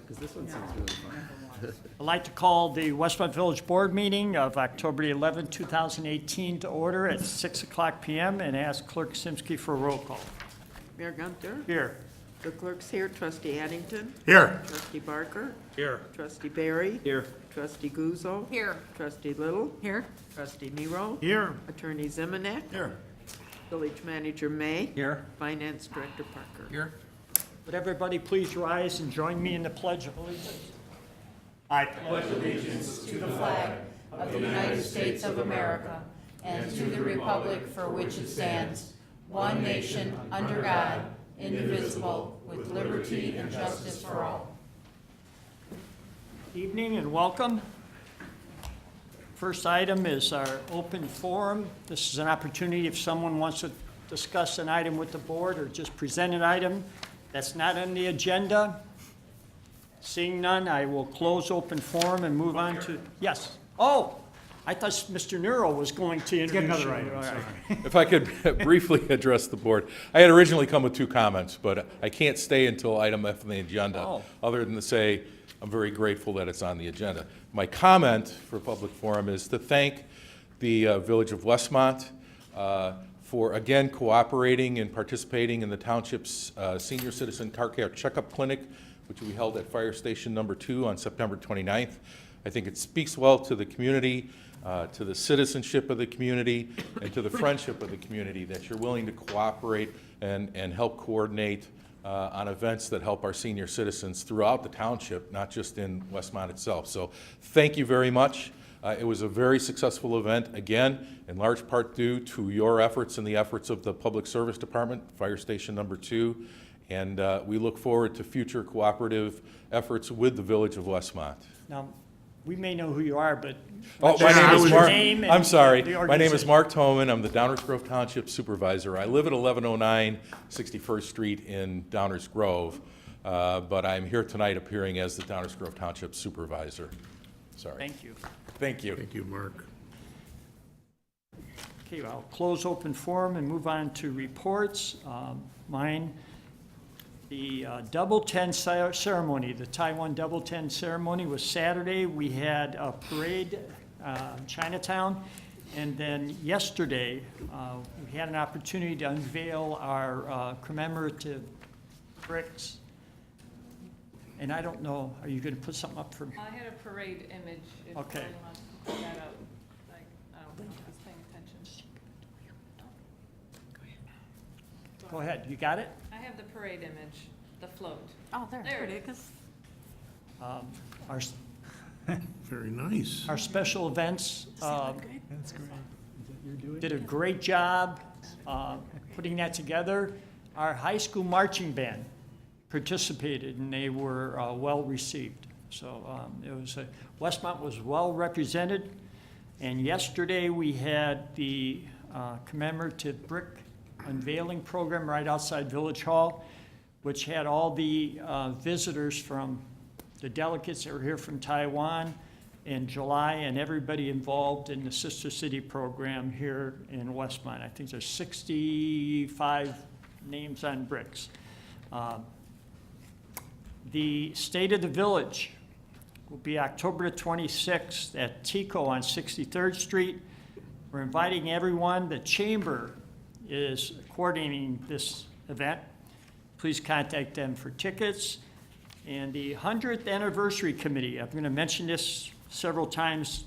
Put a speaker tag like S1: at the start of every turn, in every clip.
S1: because this one sounds really fun.
S2: I'd like to call the Westmont Village Board meeting of October 11, 2018 to order at 6 o'clock p.m. and ask Clerk Simsky for a roll call.
S3: Mayor Gunter?
S2: Here.
S3: The clerk's here. Trustee Addington?
S4: Here.
S3: Trustee Barker?
S4: Here.
S3: Trustee Barry?
S1: Here.
S3: Trustee Guzzo?
S5: Here.
S3: Trustee Little?
S5: Here.
S3: Trustee Nero?
S4: Here.
S3: Attorney Zemanek?
S4: Here.
S3: Village Manager May?
S1: Here.
S3: Finance Director Parker?
S4: Here.
S2: Would everybody please rise and join me in the Pledge of Allegiance? I pledge
S5: To the flag of the United States of America and to the republic for which it stands, one nation, under God, indivisible, with liberty and justice for all.
S2: evening and welcome. First item is our open forum. This is an opportunity if someone wants to discuss an item with the board or just present an item that's not on the agenda. Seeing none, I will close open forum and move on to, yes. Oh, I thought Mr. Nero was going to introduce you. All right.
S6: If I could briefly address the board. I had originally come with 2 comments, but I can't stay until item F on the agenda,
S2: Oh.
S6: other than to say I'm very grateful that it's on the agenda. My comment for public forum is to thank the Village of Westmont for, again, cooperating and participating in the township's senior citizen car care checkup clinic, which we held at Fire Station number 2 on September 29th. I think it speaks well to the community, to the citizenship of the community, and to the friendship of the community that you're willing to cooperate and help coordinate on events that help our senior citizens throughout the township, not just in Westmont itself. So thank you very much. It was a very successful event, again, in large part due to your efforts and the efforts of the Public Service Department, Fire Station number 2, and we look forward to future cooperative efforts with the Village of Westmont.
S2: Now, we may know who you are, but
S6: Oh, my
S2: Yeah,
S6: name is
S2: your
S6: Mark.
S2: name and
S6: I'm sorry.
S2: the
S6: My name is
S2: organization.
S6: Mark Toman. I'm the Downers Grove Township Supervisor. I live at 1109 61st Street in Downers Grove, but I'm here tonight appearing as the Downers Grove Township Supervisor. Sorry.
S2: thank you.
S6: Thank you.
S4: Thank you, Mark.
S2: Okay, I'll close open forum and move on to reports. Mine, the Double 10 ceremony, the Taiwan Double 10 ceremony was Saturday. We had a parade in Chinatown. And then yesterday, we had an opportunity to unveil our commemorative bricks. And I don't know, are you going to put something up for me?
S7: I had a parade image, if
S2: Okay.
S7: anyone wants to put that up. Like, I don't think I was paying attention.
S2: Go ahead, you got it?
S7: I have the parade image, the float.
S5: Oh,
S7: There it is.
S2: Our,
S4: Very nice.
S2: our special events did a great job putting that together. Our high school marching band participated, and they were well received. So it was Westmont was well represented. And yesterday we had the commemorative brick unveiling program right outside Village Hall, which had all the visitors from the delegates that were here from Taiwan in July, and everybody involved in the Sister City program here in Westmont. I think there's 65 names on bricks. The State of the Village will be October 26th at Tico on 63rd Street. We're inviting everyone. The Chamber is coordinating this event. Please contact them for tickets. And the 100th Anniversary Committee, I'm going to mention this several times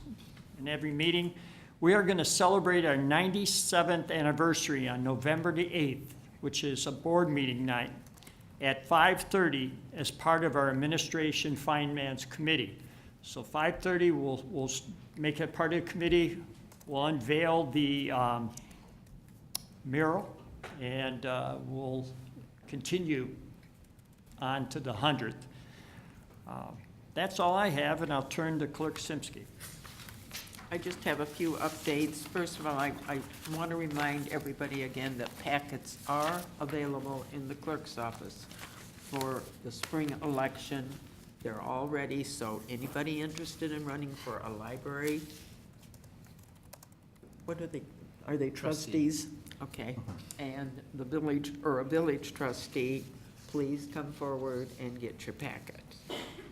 S2: in every meeting. We are going to celebrate our 97th anniversary on November the 8th, which is a board meeting night, at 5:30 as part of our Administration Finance Committee. So 5:30, we'll make it part of the committee. We'll unveil the mural, and we'll continue on to the 100th. That's all I have, and I'll turn to Clerk Simsky.
S3: I just have a few updates. First of all, I want to remind everybody again that packets are available in the clerk's office for the spring election. They're all ready, so anybody interested in running for a library? What are they trustees? Okay, and the village, or a village trustee, please come forward and get your packet.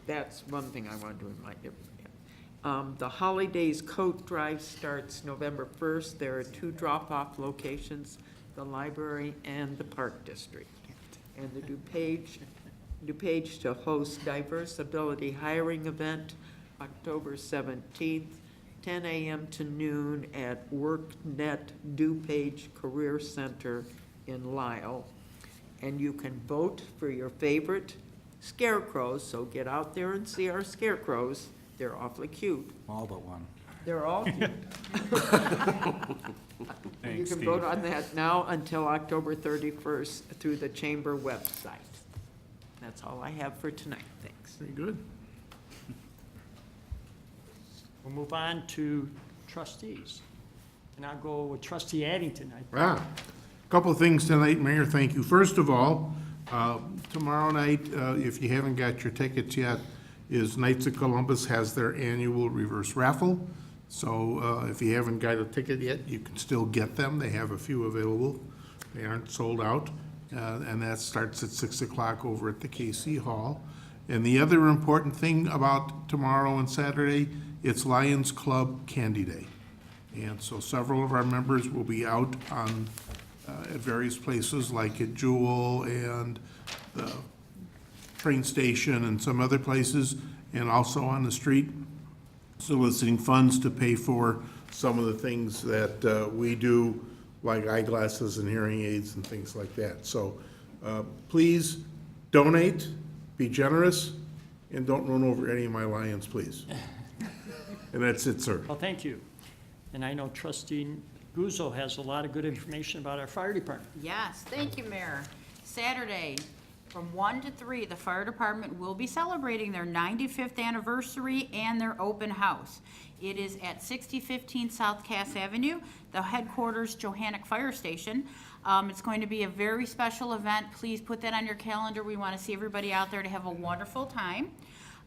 S3: that's one thing I wanted to remind everybody of. The Holidays Coat Drive starts November 1st. There are 2 drop-off locations, the library and the Park District. And the DuPage to host Diverse Ability Hiring Event, October 17th, 10 a.m. to noon at WorkNet DuPage Career Center in Lisle. And you can vote for your favorite scarecrows, so get out there and see our scarecrows. They're awfully cute.
S1: All but one.
S3: They're all cute. You can vote on that now until October 31st through the chamber website. That's all I have for tonight. Thanks.
S4: Very good.
S2: We'll move on to trustees. And I'll go with trustee Addington.
S4: Couple of things tonight, Mayor, thank you. First of all, tomorrow night, if you haven't got your tickets yet, is Knights of Columbus has their annual reverse raffle. So if you haven't got a ticket yet, you can still get them. They have a few available. They aren't sold out. And that starts at 6 o'clock over at the KC Hall. And the other important thing about tomorrow and Saturday, it's Lions Club Candy Day. And so several of our members will be out on, at various places like at Jewel and the train station and some other places, and also on the street, soliciting funds to pay for some of the things that we do, like eyeglasses and hearing aids and things like that. So please donate, be generous, and don't run over any of my lions, please. And that's it, sir.
S2: Well, thank you. And I know trustee Guzzo has a lot of good information about our fire department.
S5: Yes, thank you, Mayor. Saturday, from 1 to 3, the fire department will be celebrating their 95th anniversary and their open house. It is at 6015 South Cass Avenue, the headquarters Johannic Fire Station. It's going to be a very special event. Please put that on your calendar. We want to see everybody out there to have a wonderful time.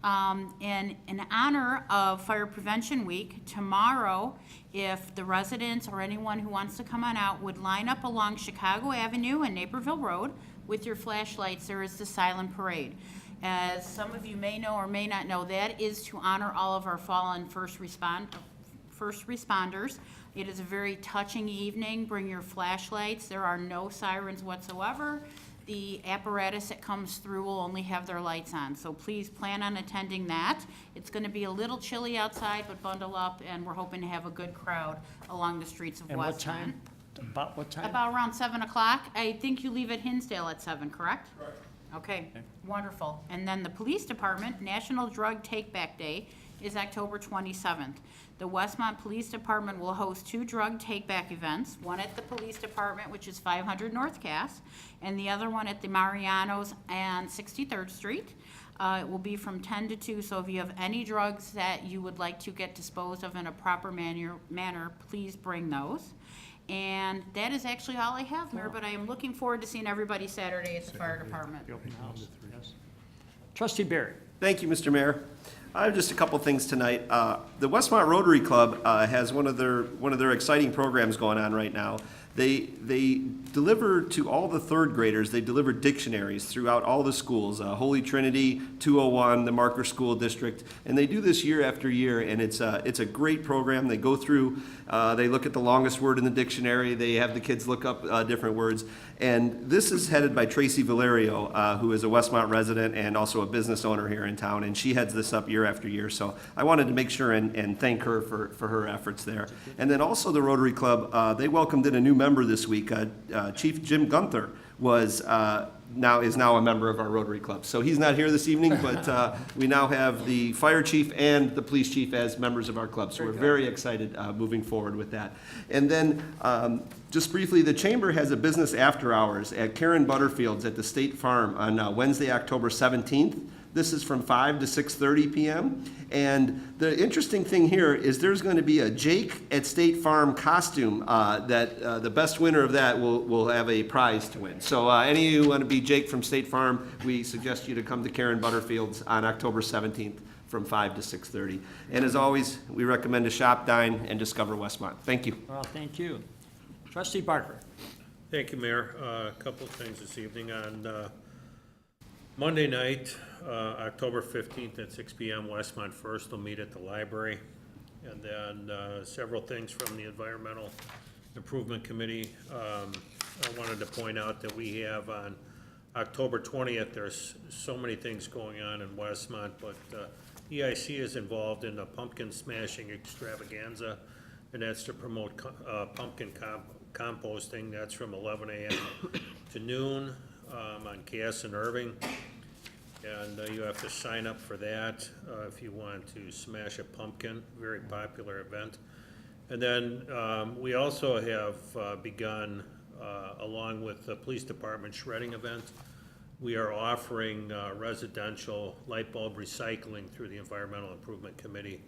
S5: And in honor of Fire Prevention Week, tomorrow, if the residents or anyone who wants to come on out would line up along Chicago Avenue and Naperville Road with your flashlights, there is the silent parade. As some of you may know or may not know, that is to honor all of our fallen first responders. It is a very touching evening. Bring your flashlights. There are no sirens whatsoever. The apparatus that comes through will only have their lights on, so please plan on attending that. It's going to be a little chilly outside, but bundle up, and we're hoping to have a good crowd along the streets of Westmont.
S2: And what time? About what time?
S5: About around 7 o'clock. I think you leave at Hinsdale at 7, correct? Correct. Okay, wonderful. And then the police department, National Drug Take Back Day, is October 27th. The Westmont Police Department will host 2 drug take-back events, one at the police department, which is 500 North Cass, and the other one at the Marianos and 63rd Street. It will be from 10 to 2, so if you have any drugs that you would like to get disposed of in a proper manner, please bring those. And that is actually all I have, Mayor, but I am looking forward to seeing everybody Saturday at the fire department.
S2: The open house, yes. Trustee Barry.
S8: Thank you, Mr. Mayor. I have just a couple things tonight. The Westmont Rotary Club has one of their exciting programs going on right now. They deliver to all the third graders, they deliver dictionaries throughout all the schools, Holy Trinity, 201, the Marker School District, and they do this year after year, and it's a great program. They go through, they look at the longest word in the dictionary, they have the kids look up different words, and this is headed by Tracy Valerio, who is a Westmont resident and also a business owner here in town, and she heads this up year after year, so I wanted to make sure and thank her for her efforts there. And then also the Rotary Club, they welcomed in a new member this week. Chief Jim Gunther is now a member of our Rotary Club. So he's not here this evening, but we now have the fire chief and the police chief as members of our club. So we're very excited moving forward with that. And then just briefly, the chamber has a business after hours at Karen Butterfield's at the State Farm on Wednesday, October 17th. This is from 5 to 6:30 p.m. And the interesting thing here is there's going to be a Jake at State Farm costume that the best winner of that will have a prize to win. So any of you who want to be Jake from State Farm, we suggest you to come to Karen Butterfield's on October 17th from 5 to 6:30. And as always, we recommend to shop, dine, and discover Westmont. Thank you.
S2: Well, thank you. Trustee Barker.
S9: Thank you, Mayor. A couple of things this evening on Monday night, October 15th at 6 PM, Westmont First will meet at the library. And then several things from the Environmental Improvement Committee. I wanted to point out that we have on October 20th, there's so many things going on in Westmont, but EIC is involved in the pumpkin smashing extravaganza, and that's to promote pumpkin composting. That's from 11 a.m. to noon on Cass and Irving. And you have to sign up for that if you want to smash a pumpkin, very popular event. And then we also have begun, along with the police department shredding event, we are offering residential light bulb recycling through the Environmental Improvement Committee.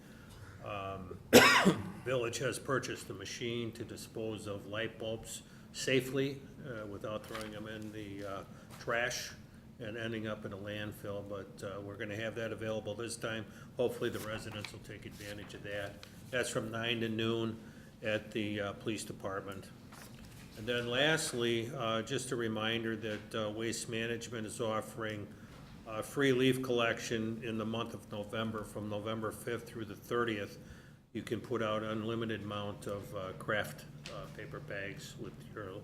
S9: Village has purchased a machine to dispose of light bulbs safely without throwing them in the trash and ending up in a landfill, but we're gonna have that available this time. Hopefully the residents will take advantage of that. That's from 9 to noon at the police department. And then lastly, just a reminder that Waste Management is offering free leaf collection in the month of November, from November 5th through the 30th. You can put out unlimited amount of craft paper bags with your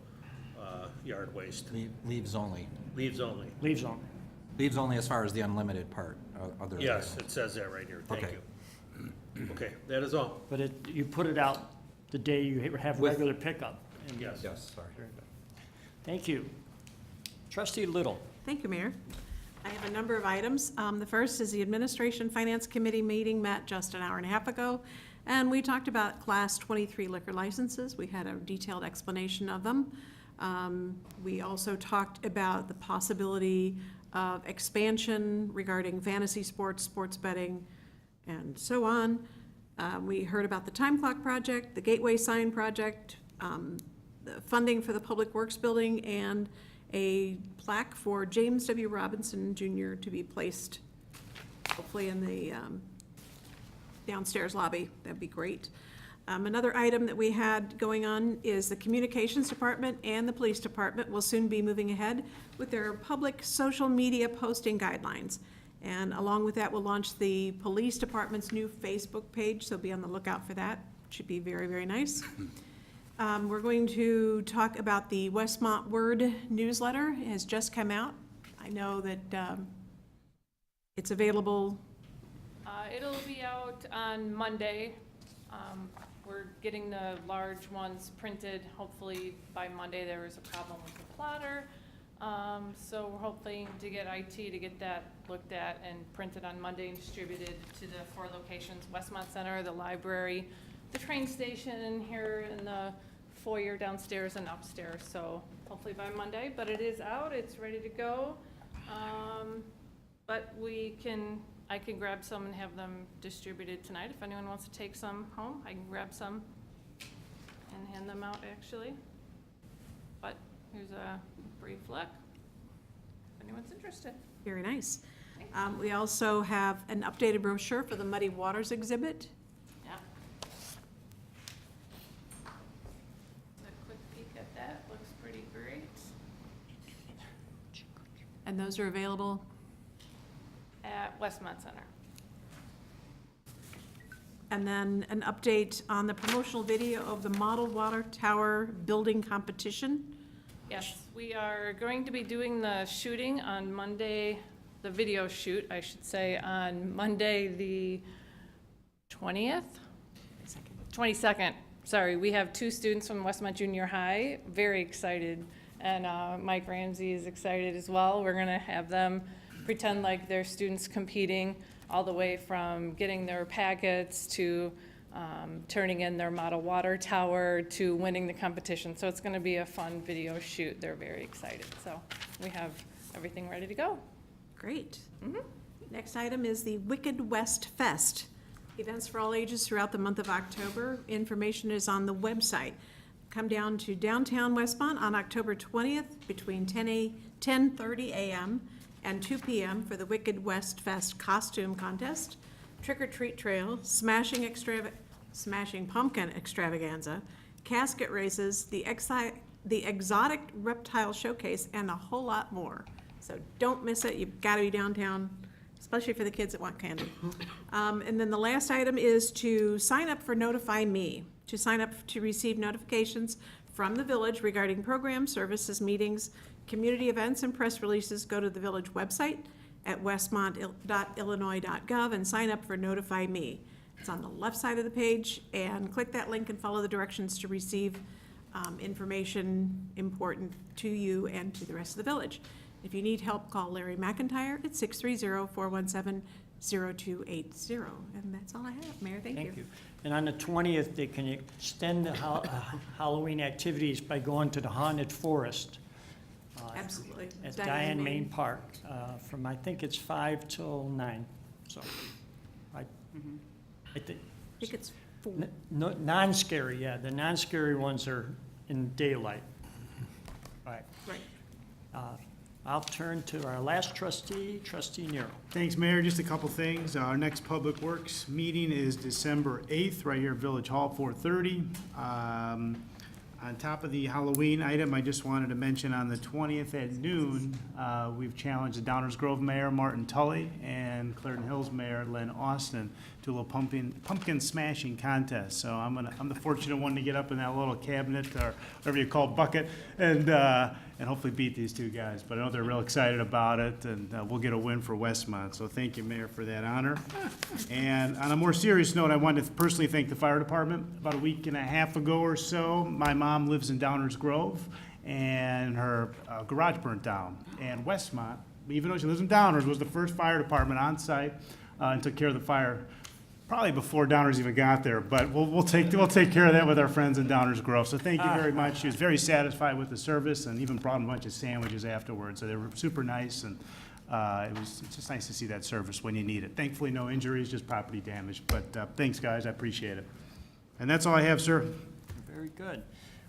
S9: yard waste.
S1: Leaves only.
S9: Leaves only.
S2: Leaves on.
S1: Leaves only as far as the unlimited part. Other than
S9: Yes, it says that right here. Thank
S1: Okay.
S9: you. Okay, that is all.
S2: But you put it out the day you have
S1: With-
S2: regular pickup. And-
S9: Yes.
S1: Yes, sorry.
S2: Very good. Thank you. Trustee Little.
S7: Thank you, Mayor. I have a number of items. The first is the Administration Finance Committee meeting met just an hour and a half ago, and we talked about Class 23 liquor licenses. We had a detailed explanation of them. We also talked about the possibility of expansion regarding fantasy sports, sports betting, and so on. We heard about the time clock project, the gateway sign project, the funding for the Public Works building, and a plaque for James W. Robinson Jr. to be placed hopefully in the downstairs lobby. That'd be great. Another item that we had going on is the Communications Department and the Police Department will soon be moving ahead with their public social media posting guidelines. And along with that, we'll launch the Police Department's new Facebook page, so be on the lookout for that. Should be very, very nice. We're going to talk about the Westmont Word newsletter. It has just come out. I know that it's available.
S10: It'll be out on Monday. We're getting the large ones printed. Hopefully by Monday. There was a problem with the plotter. So we're hoping to get IT to get that looked at and printed on Monday and distributed to the 4 locations: Westmont Center, the library, the train station, here in the foyer downstairs and upstairs. So hopefully by Monday, but it is out, it's ready to go. But I can grab some and have them distributed tonight. If anyone wants to take some home, I can grab some and hand them out actually. But here's a brief look, if anyone's interested.
S7: Very nice. We also have an updated brochure for the Muddy Waters exhibit.
S10: Yeah. A quick peek at that, looks pretty great.
S7: And those are available.
S10: At Westmont Center.
S7: And then an update on the promotional video of the Model Water Tower building competition.
S10: Yes, we are going to be doing the shooting on Monday, the video shoot, I should say, on Monday, the 20th? 22nd. Sorry, we have 2 students from Westmont Junior High, very excited. And Mike Ramsey is excited as well. We're gonna have them pretend like they're students competing, all the way from getting their packets to turning in their model water tower to winning the competition. So it's gonna be a fun video shoot. They're very excited. So we have everything ready to go.
S7: Great. Next item is the Wicked West Fest. Events for all ages throughout the month of October. Information is on the website. Come down to downtown Westmont on October 20th between 10:30 a.m. and 2 p.m. for the Wicked West Fest costume contest, trick-or-treat trail, smashing pumpkin extravaganza, casket races, the exotic reptile showcase, and a whole lot more. So don't miss it. You've got to be downtown, especially for the kids that want candy. And then the last item is to sign up for Notify Me, to sign up to receive notifications from the village regarding programs, services, meetings, community events, and press releases. Go to the village website at westmont.illinois.gov and sign up for Notify Me. It's on the left side of the page, and click that link and follow the directions to receive information important to you and to the rest of the village. If you need help, call Larry McIntyre at 630-417-0280. And that's all I have, Mayor, thank you.
S2: Thank you. And on the 20th, they can extend the Halloween activities by going to the Haunted Forest.
S7: Absolutely.
S2: At Diane Main Park, from, I think it's 5 till 9, so. I think,
S7: I think it's 4.
S2: non-scary, yeah, the non-scary ones are in daylight. Right.
S7: Right.
S2: I'll turn to our last trustee, Trustee Nero.
S11: Thanks, Mayor. Just a couple things. Our next Public Works meeting is December 8th, right here at Village Hall, 4:30. On top of the Halloween item, I just wanted to mention on the 20th at noon, we've challenged the Downers Grove Mayor, Martin Tully, and Clarendon Hills Mayor, Len Austin, to a little pumpkin smashing contest. So I'm the fortunate one to get up in that little cabinet, or whatever you call bucket, and hopefully beat these two guys. But I know they're real excited about it, and we'll get a win for Westmont. So thank you, Mayor, for that honor. And on a more serious note, I wanted to personally thank the fire department. About a week and a half ago or so, my mom lives in Downers Grove, and her garage burnt down. And Westmont, even though she lives in Downers, was the first fire department on site and took care of the fire probably before Downers even got there. But we'll take care of that with our friends in Downers Grove. So thank you very much. She was very satisfied with the service, and even brought a bunch of sandwiches afterwards. So they were super nice, and it's just nice to see that service when you need it. Thankfully, no injuries, just property damage. But thanks, guys. I appreciate it. And that's all I have, sir.
S2: Very good.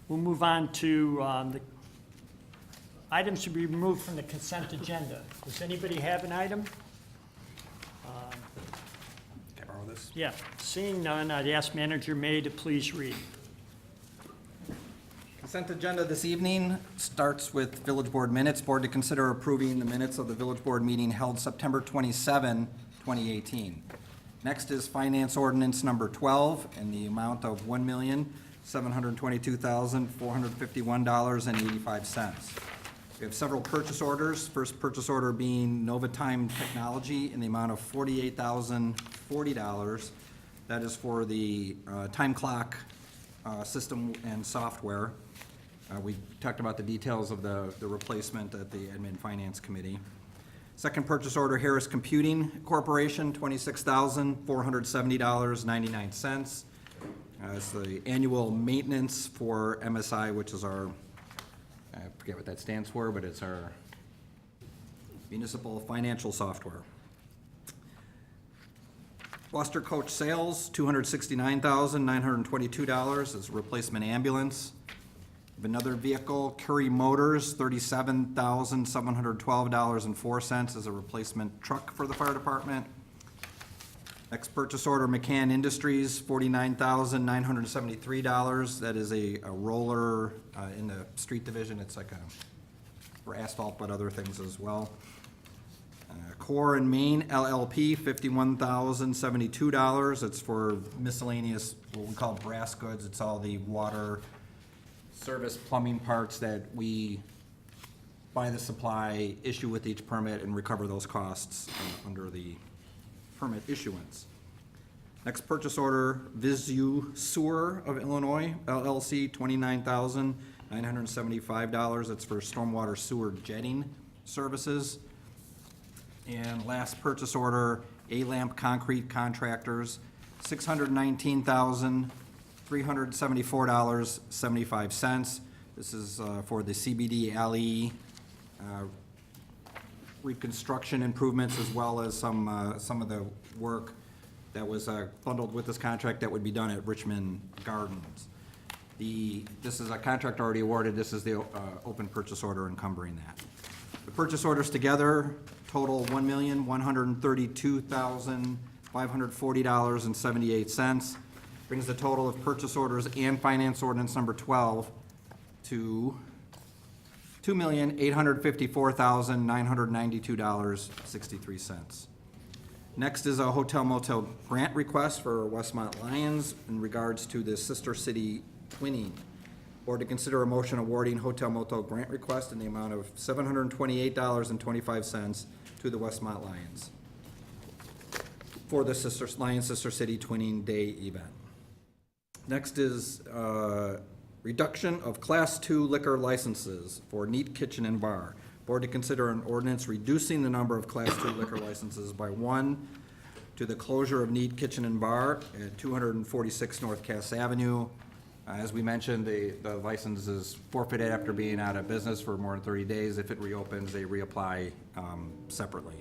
S2: We'll move on to the items to be removed from the consent agenda. Does anybody have an item?
S1: Can I borrow this?
S2: Yeah, seeing none, I'd ask Manager May to please read.
S1: Consent agenda this evening starts with Village Board minutes. Board to consider approving the minutes of the Village Board meeting held September 27, 2018. Next is Finance Ordinance Number 12 in the amount of $1,722,451.85. We have several purchase orders. First purchase order being Novatime Technology in the amount of $48,040. That is for the time clock system and software. We talked about the details of the replacement at the Admin Finance Committee. Second purchase order, Harris Computing Corporation, $26,470.99. It's the annual maintenance for MSI, which is our, I forget what that stands for, but it's our municipal financial software. Buster Coach Sales, $269,922 is a replacement ambulance. We have another vehicle, Curry Motors, $37,712.04 is a replacement truck for the fire department. Next purchase order, McCann Industries, $49,973. That is a roller in the street division. It's like for asphalt, but other things as well. Core and Main LLP, $51,072. It's for miscellaneous, what we call brass goods. It's all the water service plumbing parts that we buy the supply, issue with each permit, and recover those costs under the permit issuance. Next purchase order, Visu Sewer of Illinois, LLC, $29,975. It's for stormwater sewer jetting services. And last purchase order, A-Lamp Concrete Contractors, $619,374.75. This is for the CBD alley reconstruction improvements, as well as some of the work that was bundled with this contract that would be done at Richmond Gardens. This is a contract already awarded. This is the open purchase order encumbering that. The purchase orders together total $1,132,540.78. Brings the total of purchase orders and finance ordinance number 12 to $2,854,992.63. Next is a hotel motel grant request for Westmont Lions in regards to the sister city twinning. Or to consider a motion awarding hotel motel grant request in the amount of $728.25 to the Westmont Lions for the Lions Sister City Twinning Day event. Next is reduction of Class 2 liquor licenses for Neat Kitchen and Bar. Board to consider an ordinance reducing the number of Class 2 liquor licenses by 1 to the closure of Neat Kitchen and Bar at 246 North Cass Avenue. As we mentioned, the license is forfeited after being out of business for more than 30 days. If it reopens, they reapply separately.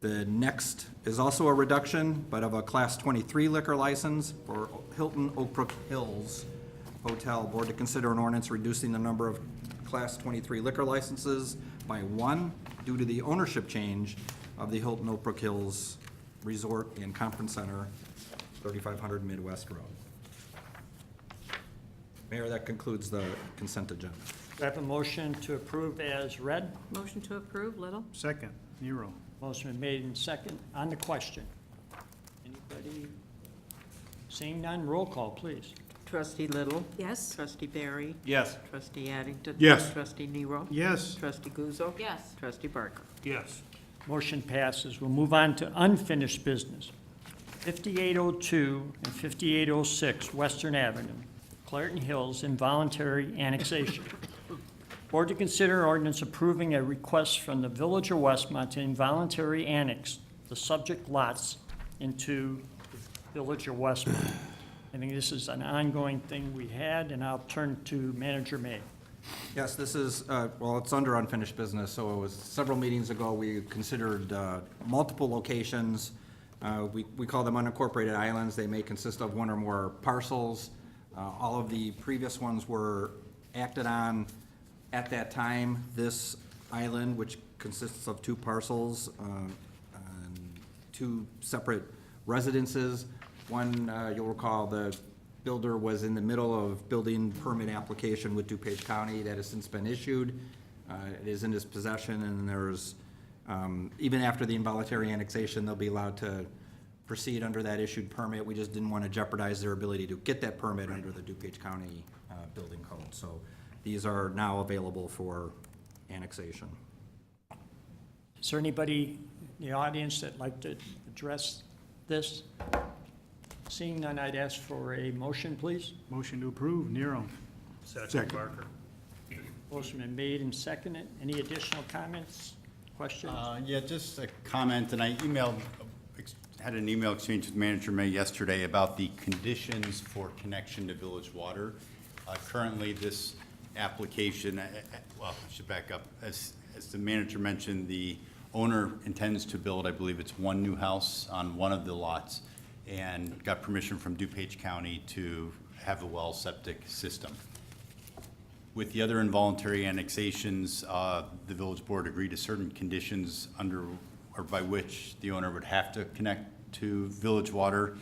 S1: The next is also a reduction, but of a Class 23 liquor license for Hilton Oak Brook Hills Hotel. Board to consider an ordinance reducing the number of Class 23 liquor licenses by 1 due to the ownership change of the Hilton Oak Brook Hills Resort and Conference Center, 3500 Midwest Road. Mayor, that concludes the consent agenda.
S2: Do I have a motion to approve as read?
S7: Motion to approve, Little?
S11: Second, Nero.
S2: Motion been made and second. On the question. Anybody? Seeing none, roll call, please.
S3: Trustee Little?
S7: Yes.
S3: Trustee Barry?
S9: Yes.
S3: Trustee Addington?
S4: Yes.
S3: Trustee Nero?
S11: Yes.
S3: Trustee Guzzo?
S5: Yes.
S3: Trustee Barker?
S9: Yes.
S2: Motion passes. We'll move on to unfinished business. 5802 and 5806 Western Avenue, Clareton Hills, involuntary annexation. Board to consider ordinance approving a request from the Village of Westmont to involuntary annex the subject lots into the Village of Westmont. I think this is an ongoing thing we had, and I'll turn to Manager May.
S1: Yes, this is, well, it's under unfinished business, so it was several meetings ago, we considered multiple locations. We call them unincorporated islands. They may consist of one or more parcels. All of the previous ones were acted on at that time. This island, which consists of 2 parcels, and 2 separate residences. One, you'll recall, the builder was in the middle of building permit application with DuPage County. That has since been issued. It is in his possession, and there's, even after the involuntary annexation, they'll be allowed to proceed under that issued permit. We just didn't want to jeopardize their ability to get that permit under the DuPage County building code. So these are now available for annexation.
S2: Is there anybody in the audience that'd like to address this? Seeing none, I'd ask for a motion, please.
S11: Motion to approve, Nero.
S9: Second Barker.
S2: Motion been made and seconded. Any additional comments, questions?
S12: Yeah, just a comment, and I had an email exchange with Manager May yesterday about the conditions for connection to village water. Currently, this application, well, I should back up. As the manager mentioned, the owner intends to build, I believe it's 1 new house on one of the lots, and got permission from DuPage County to have a well septic system. With the other involuntary annexations, the village board agreed to certain conditions under, or by which the owner would have to connect to village water,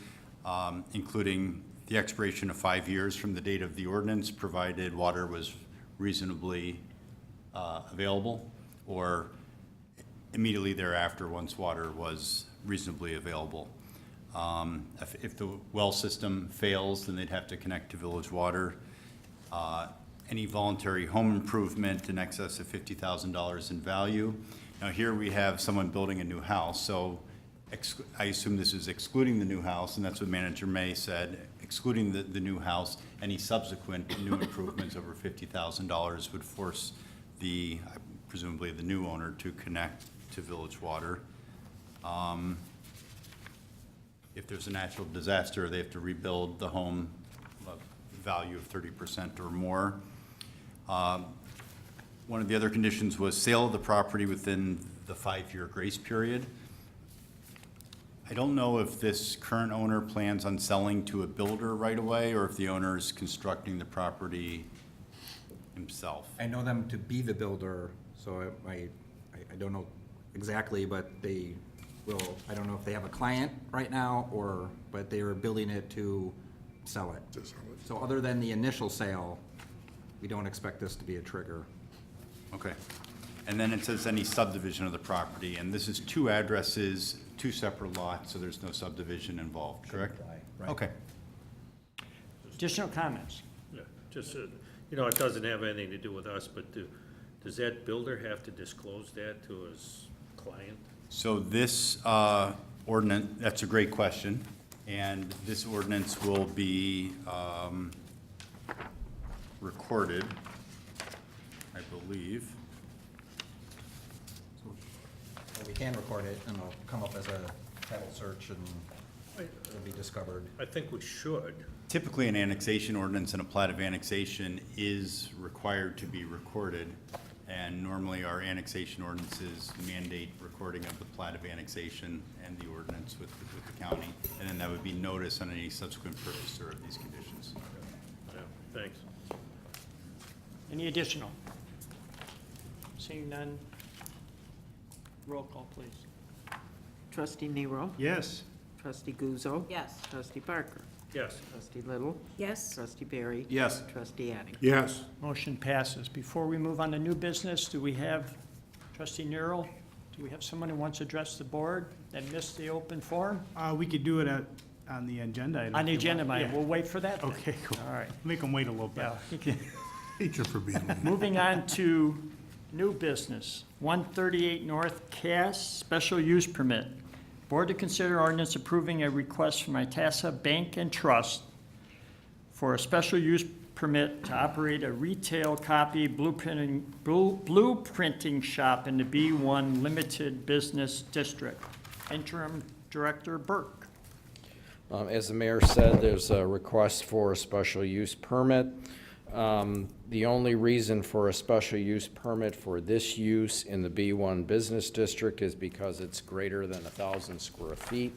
S12: including the expiration of 5 years from the date of the ordinance, provided water was reasonably available, or immediately thereafter once water was reasonably available. If the well system fails, then they'd have to connect to village water. Any voluntary home improvement in excess of $50,000 in value. Now here we have someone building a new house, so I assume this is excluding the new house, and that's what Manager May said, excluding the new house. Any subsequent new improvements over $50,000 would force presumably the new owner to connect to village water. If there's a natural disaster, they have to rebuild the home, value of 30% or more. One of the other conditions was sale of the property within the 5-year grace period. I don't know if this current owner plans on selling to a builder right away, or if the owner is constructing the property himself.
S1: I know them to be the builder, so I don't know exactly, but they will, I don't know if they have a client right now, but they are building it to sell it. So other than the initial sale, we don't expect this to be a trigger.
S12: Okay. And then it says any subdivision of the property, and this is 2 addresses, 2 separate lots, so there's no subdivision involved, correct?
S1: Right.
S12: Okay.
S2: Additional comments?
S9: Yeah, just, you know, it doesn't have anything to do with us, but does that builder have to disclose that to his client?
S12: So this ordinance, that's a great question, and this ordinance will be recorded, I believe.
S1: Well, we can record it, and it'll come up as a title search, and it'll be discovered.
S9: I think we should.
S12: Typically, an annexation ordinance and a plat of annexation is required to be recorded, and normally our annexation ordinances mandate recording of the plat of annexation and the ordinance with the county, and then that would be notice on any subsequent purchaser of these conditions.
S9: Yeah, thanks.
S2: Any additional? Seeing none, roll call, please.
S3: Trustee Nero?
S11: Yes.
S3: Trustee Guzzo?
S5: Yes.
S3: Trustee Barker?
S9: Yes.
S3: Trustee Little?
S7: Yes.
S3: Trustee Barry?
S1: Yes.
S3: Trustee Addington?
S4: Yes.
S2: Motion passes. Before we move on to new business, do we have, trustee Nero, do we have someone who wants to address the board that missed the open forum?
S11: We could do it on the agenda item.
S2: On the
S11: if you want.
S2: agenda, Mike,
S11: Yeah.
S2: we'll wait for that then.
S11: Okay, cool.
S2: All right.
S11: Make them wait a little bit.
S2: Yeah, you can-
S4: Teacher for being late.
S2: Moving on to new business, 138 North Cass, special use permit. Board to consider ordinance approving a request from Itassa Bank and Trust for a special use permit to operate a retail copy blueprinting shop in the B1 Limited Business District. Interim Director Burke.
S13: As the mayor said, there's a request for a special use permit. The only reason for a special use permit for this use in the B1 Business District is because it's greater than 1,000 square feet,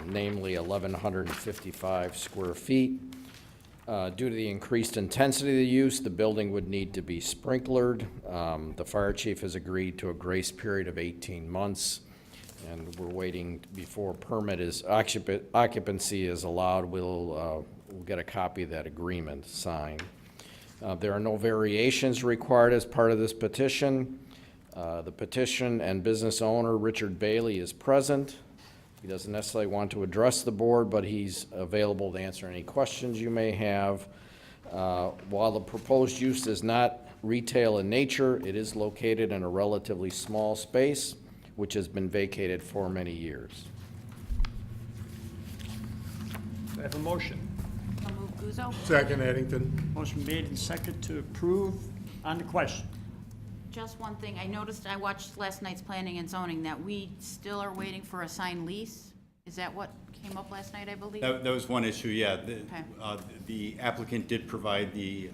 S13: namely 1,155 square feet. Due to the increased intensity of the use, the building would need to be sprinklered. The fire chief has agreed to a grace period of 18 months, and we're waiting before permit is, occupancy is allowed. We'll get a copy of that agreement signed. There are no variations required as part of this petition. The petition and business owner, Richard Bailey, is present. He doesn't necessarily want to address the board, but he's available to answer any questions you may have. While the proposed use is not retail in nature, it is located in a relatively small space, which has been vacated for many years.
S2: Do I have a motion?
S5: So move Guzzo.
S4: Second, Addington.
S2: Motion made and second to approve. On the question.
S5: Just one thing, I noticed, I watched last night's planning and zoning, that we still are waiting for a signed lease. Is that what came up last night, I believe?
S12: That was one issue, yeah.
S5: Okay.
S12: The applicant did provide the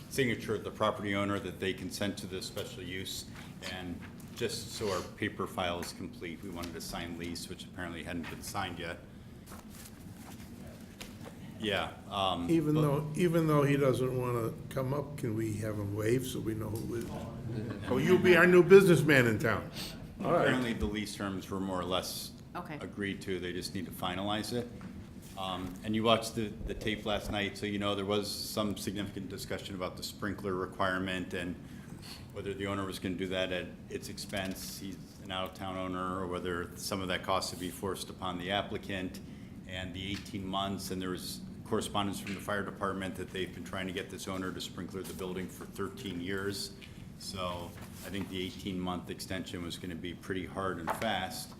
S12: signature of the property owner that they consent to the special use, and just so our paper file is complete, we wanted a signed lease, which apparently hadn't been signed yet. Yeah.
S4: Even though he doesn't want to come up, can we have him wave so we know who it is? Oh, you'll be our new businessman in town. All right.
S12: Apparently, the lease terms were more or less
S5: Okay.
S12: agreed to, they just need to finalize it. And you watched the tape last night, so you know there was some significant discussion about the sprinkler requirement and whether the owner was gonna do that at its expense, he's an out-of-town owner, or whether some of that cost would be forced upon the applicant, and the 18 months, and there was correspondence from the fire department that they've been trying to get this owner to sprinkler the building for 13 years. So I think the 18-month extension was gonna be pretty hard and fast.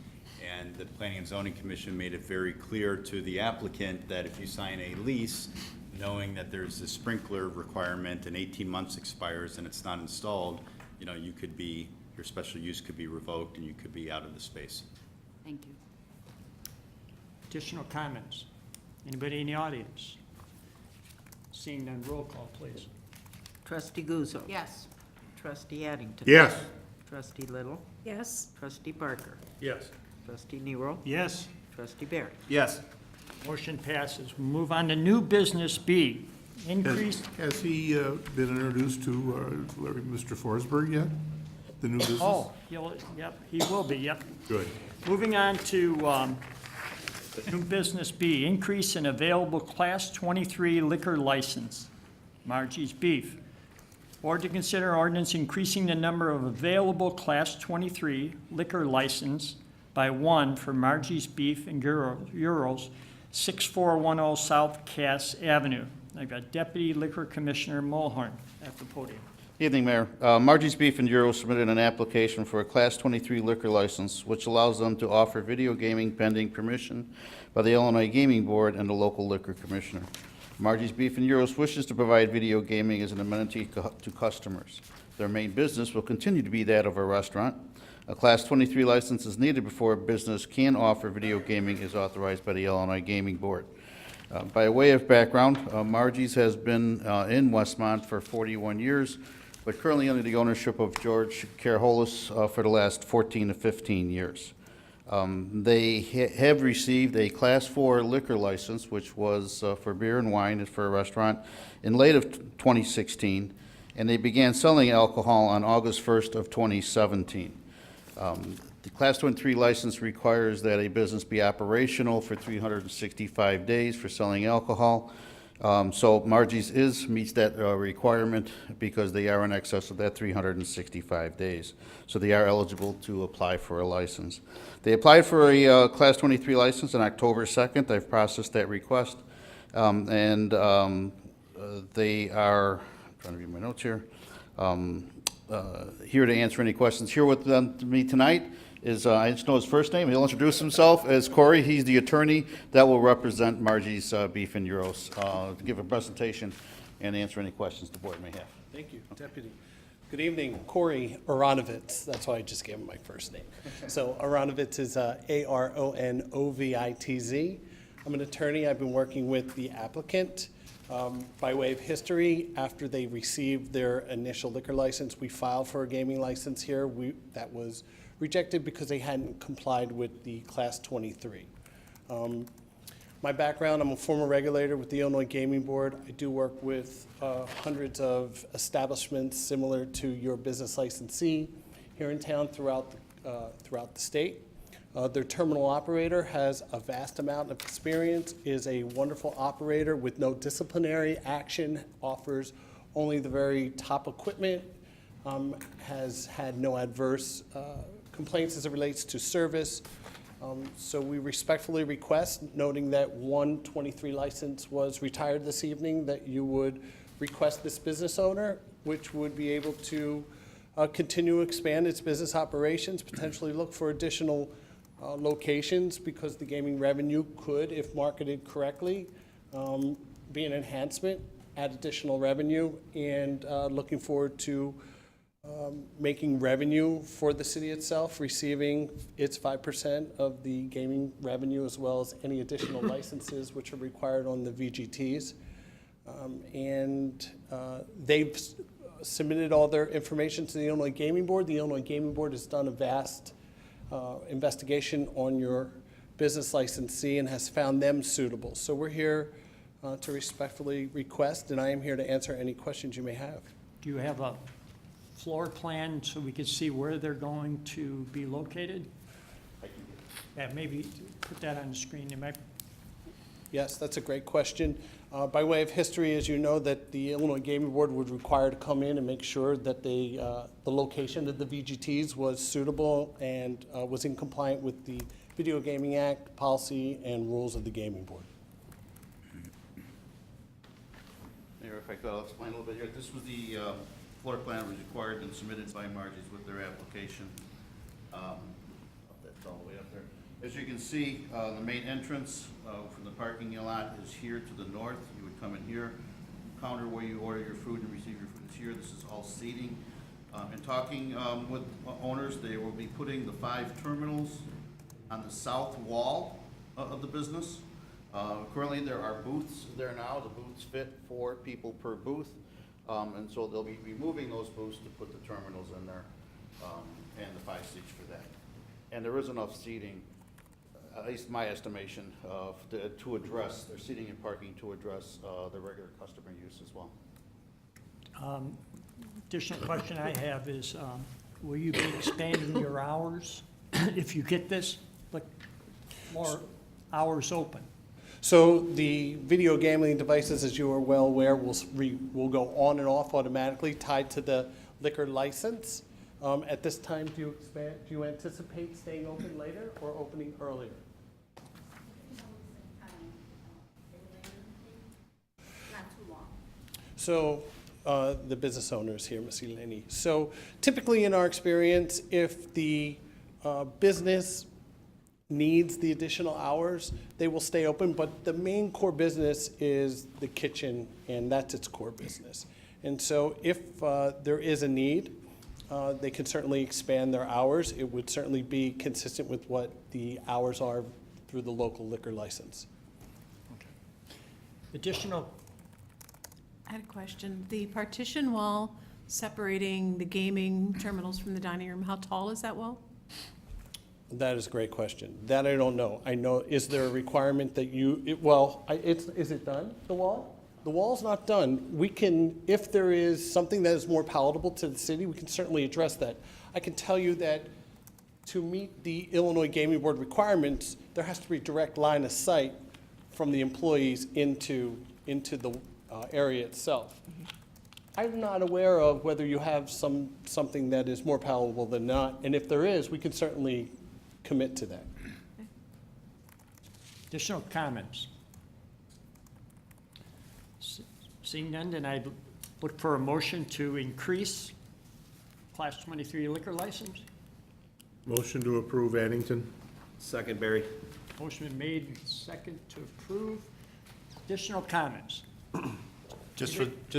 S12: And the Planning and Zoning Commission made it very clear to the applicant that if you sign a lease, knowing that there's a sprinkler requirement and 18 months expires and it's not installed, you know, you could be, your special use could be revoked and you could be out of the space.
S5: Thank you.
S2: Additional comments? Anybody in the audience? Seeing none, roll call, please.
S3: Trustee Guzzo?
S5: Yes.
S3: Trustee Addington?
S4: Yes.
S3: Trustee Little?
S7: Yes.
S3: Trustee Barker?
S9: Yes.
S3: Trustee Nero?
S11: Yes.
S3: Trustee Barry?
S1: Yes.
S2: Motion passes. We'll move on to new business B. Increase,
S4: Has he been introduced to Mr. Forsberg yet? The new business?
S2: oh, yep, he will be, yep.
S4: Good.
S2: Moving on to new business B, increase in available Class 23 liquor license. Margie's Beef. Board to consider ordinance increasing the number of available Class 23 liquor license by one for Margie's Beef and Gyros, 6410 South Cass Avenue. I've got Deputy Liquor Commissioner Mulhorn at the podium.
S14: Evening, Mayor. Margie's Beef and Gyros submitted an application for a Class 23 liquor license, which allows them to offer video gaming pending permission by the Illinois Gaming Board and the local liquor commissioner. Margie's Beef and Gyros wishes to provide video gaming as an amenity to customers. Their main business will continue to be that of a restaurant. A Class 23 license is needed before a business can offer video gaming as authorized by the Illinois Gaming Board. By way of background, Margie's has been in Westmont for 41 years, but currently under the ownership of George Karaholis for the last 14 to 15 years. They have received a Class 4 liquor license, which was for beer and wine and for a restaurant, in late of 2016, and they began selling alcohol on August 1st of 2017. The Class 23 license requires that a business be operational for 365 days for selling alcohol. So Margie's meets that requirement because they are in excess of that 365 days. So they are eligible to apply for a license. They applied for a Class 23 license on October 2nd. I've processed that request. They are, I'm trying to read my notes here, here to answer any questions. Here with me tonight is, I just know his first name. He'll introduce himself as Corey. He's the attorney that will represent Margie's Beef and Gyros to give a presentation and answer any questions the board may have.
S15: Thank you, Deputy. Good evening, Corey Aronovitz. That's why I just gave him my first name. So Aronovitz is A-R-O-N-O-V-I-T-Z. I'm an attorney. I've been working with the applicant. By way of history, after they received their initial liquor license, we filed for a gaming license here. That was rejected because they hadn't complied with the Class 23. My background, I'm a former regulator with the Illinois Gaming Board. I do work with hundreds of establishments similar to your business licensee here in town throughout the state. Their terminal operator has a vast amount of experience, is a wonderful operator with no disciplinary action, offers only the very top equipment, has had no adverse complaints as it relates to service. So we respectfully request, noting that 123 license was retired this evening, that you would request this business owner, which would be able to continue to expand its business operations, potentially look for additional locations, because the gaming revenue could, if marketed correctly, be an enhancement, add additional revenue, and looking forward to making revenue for the city itself, receiving its 5% of the gaming revenue, as well as any additional licenses which are required on the VGTs. They've submitted all their information to the Illinois Gaming Board. The Illinois Gaming Board has done a vast investigation on your business licensee and has found them suitable. So we're here to respectfully request, and I am here to answer any questions you may have.
S2: Do you have a floor plan so we could see where they're going to be located? Yeah, maybe put that on the screen.
S15: Yes, that's a great question. By way of history, as you know, that the Illinois Gaming Board would require to come in and make sure that the location of the VGTs was suitable and was in compliant with the Video Gaming Act, policy, and rules of the Gaming Board.
S14: Mayor, if I could, I'll explain a little bit here. This was the floor plan that was required and submitted by Margie's with their application. That's all the way up there. As you can see, the main entrance from the parking lot is here to the north. You would come in here, counter where you order your food and receive your food is here. This is all seating. In talking with owners, they will be putting the 5 terminals on the south wall of the business. Currently, there are booths there now. The booths fit 4 people per booth. And so they'll be removing those booths to put the terminals in there, and the 5 seats for that. And there is enough seating, at least my estimation, to address their seating and parking to address the regular customer use as well.
S2: Additional question I have is, will you be expanding your hours if you get this, like more hours open?
S15: So the video gambling devices, as you are well aware, will go on and off automatically, tied to the liquor license. At this time, do you anticipate staying open later or opening earlier? So, the business owners here, Ms. Eleni. So typically in our experience, if the business needs the additional hours, they will stay open, but the main core business is the kitchen, and that's its core business. And so if there is a need, they can certainly expand their hours. It would certainly be consistent with what the hours are through the local liquor license.
S2: Additional,
S7: I had a question. The partition wall separating the gaming terminals from the dining room, how tall is that wall?
S15: That is a great question. That I don't know. I know, is there a requirement that you, is it done, the wall? The wall's not done. We can, if there is something that is more palatable to the city, we can certainly address that. I can tell you that to meet the Illinois Gaming Board requirements, there has to be direct line of sight from the employees into the area itself. I'm not aware of whether you have something that is more palatable than not, and if there is, we can certainly commit to that.
S2: additional comments? Seeing none, then I'd look for a motion to increase Class 23 liquor license.
S4: Motion to approve Addington.
S8: Second, Barry.
S2: Motion been made, and second to approve. Additional comments?
S12: Just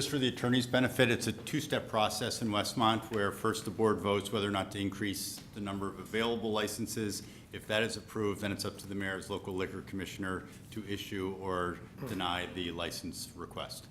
S12: for the attorney's benefit, it's a two-step process in Westmont where first the board votes whether or not to increase the number of available licenses. If that is approved, then it's up to the mayor's local liquor commissioner to issue or deny the license request.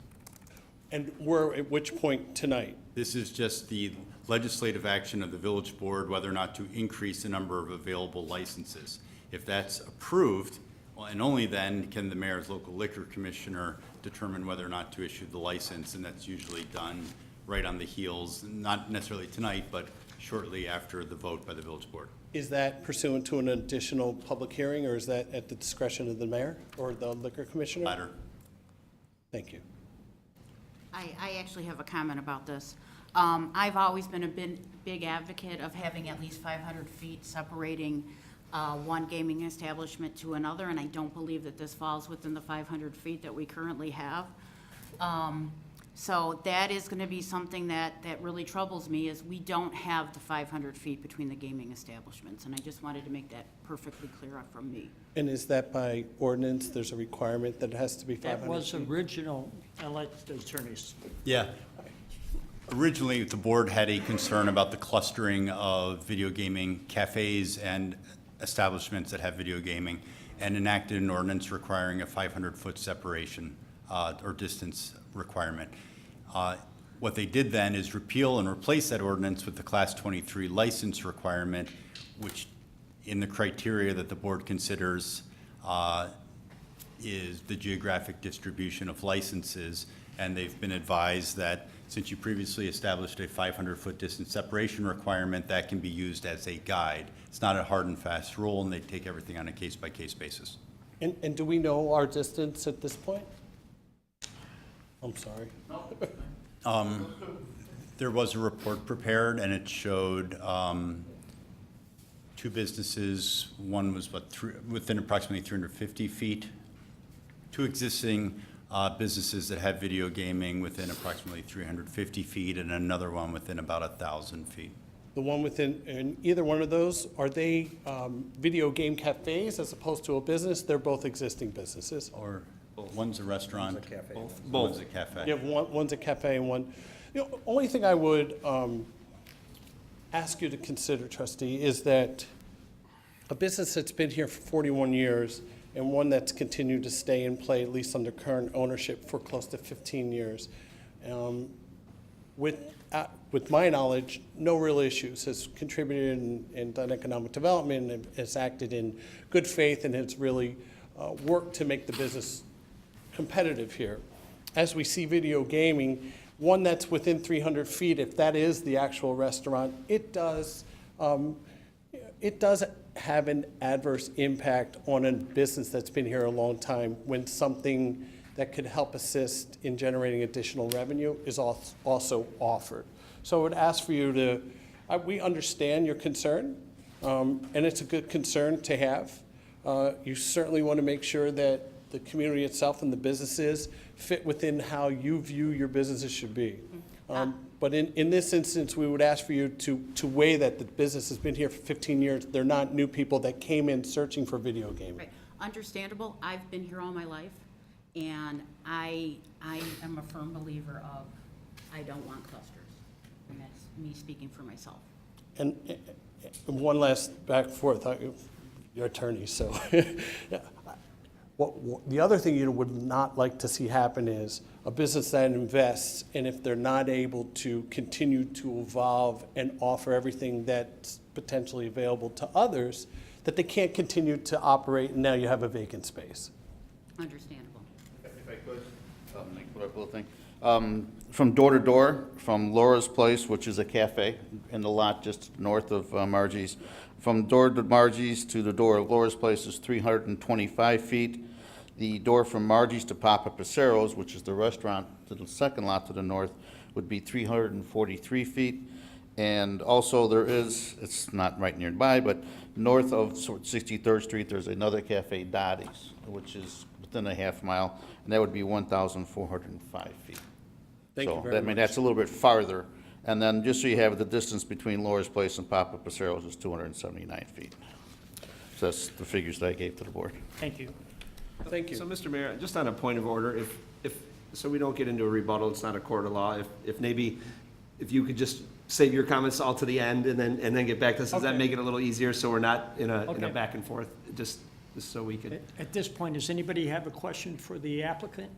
S15: And we're at which point tonight?
S12: This is just the legislative action of the village board whether or not to increase the number of available licenses. If that's approved, well, and only then can the mayor's local liquor commissioner determine whether or not to issue the license, and that's usually done right on the heels, not necessarily tonight, but shortly after the vote by the village board.
S15: Is that pursuant to an additional public hearing, or is that at the discretion of the mayor or the liquor commissioner?
S12: Latter.
S15: Thank you.
S5: I actually have a comment about this. I've always been a big advocate of having at least 500 feet separating one gaming establishment to another, and I don't believe that this falls within the 500 feet that we currently have. So that is going to be something that really troubles me, is we don't have the 500 feet between the gaming establishments, and I just wanted to make that perfectly clear from me.
S15: And is that by ordinance? There's a requirement that it has to be 500
S2: That was
S15: feet?
S2: original, I'll let the attorneys.
S12: Yeah. Originally, the board had a concern about the clustering of video gaming cafes and establishments that have video gaming, and enacted an ordinance requiring a 500-foot separation or distance requirement. What they did then is repeal and replace that ordinance with the Class 23 license requirement, which in the criteria that the board considers is the geographic distribution of licenses. And they've been advised that since you previously established a 500-foot distance separation requirement, that can be used as a guide. It's not a hard and fast rule, and they take everything on a case-by-case basis.
S15: And do we know our distance at this point? I'm sorry.
S12: There was a report prepared, and it showed two businesses. One was within approximately 350 feet. Two existing businesses that have video gaming within approximately 350 feet, and another one within about 1,000 feet.
S15: The one within, in either one of those, are they video game cafes as opposed to a business? They're both existing businesses.
S12: Or one's a restaurant.
S1: One's a cafe.
S12: One's a cafe.
S15: You have one's a cafe and one, only thing I would ask you to consider, trustee, is that a business that's been here for 41 years and one that's continued to stay in play, at least under current ownership, for close to 15 years. With my knowledge, no real issues, has contributed and done economic development, and has acted in good faith, and has really worked to make the business competitive here. As we see video gaming, one that's within 300 feet, if that is the actual restaurant, it does it does have an adverse impact on a business that's been here a long time when something that could help assist in generating additional revenue is also offered. So I would ask for you to, we understand your concern, and it's a good concern to have. You certainly want to make sure that the community itself and the businesses fit within how you view your businesses should be. But in this instance, we would ask for you to weigh that the business has been here for 15 years. They're not new people that came in searching for video gaming.
S5: Right, understandable. I've been here all my life, and I am a firm believer of, I don't want clusters. And that's me speaking for myself.
S15: And one last back and forth, you're attorney, so. Yeah. The other thing you would not like to see happen is a business that invests, and if they're not able to continue to evolve and offer everything that's potentially available to others, that they can't continue to operate, and now you have a vacant space.
S5: Understandable.
S14: If I could, make put up a little thing. From door to door, from Laura's Place, which is a cafe in the lot just north of Margie's, from door to Margie's to the door of Laura's Place is 325 feet. The door from Margie's to Papa Pacero's, which is the restaurant to the second lot to the north, would be 343 feet. And also there is, it's not right nearby, but north of 63rd Street, there's another cafe, Dottie's, which is within a half mile, and that would be 1,405 feet.
S15: Thank you
S14: So
S15: very
S14: that, I mean,
S15: much.
S14: that's a little bit farther. And then just so you have the distance between Laura's Place and Papa Pacero's is 279 feet. So that's the figures that I gave to the board.
S2: Thank you.
S15: Thank you.
S8: So, Mr. Mayor, just on a point of order, so we don't get into a rebuttal, it's not a court of law, if maybe, if you could just save your comments all to the end and then get back to us, does that
S2: Okay.
S8: make it a little easier so we're not in a
S2: Okay.
S8: back and forth, just so we could?
S2: At this point, does anybody have a question for the applicant?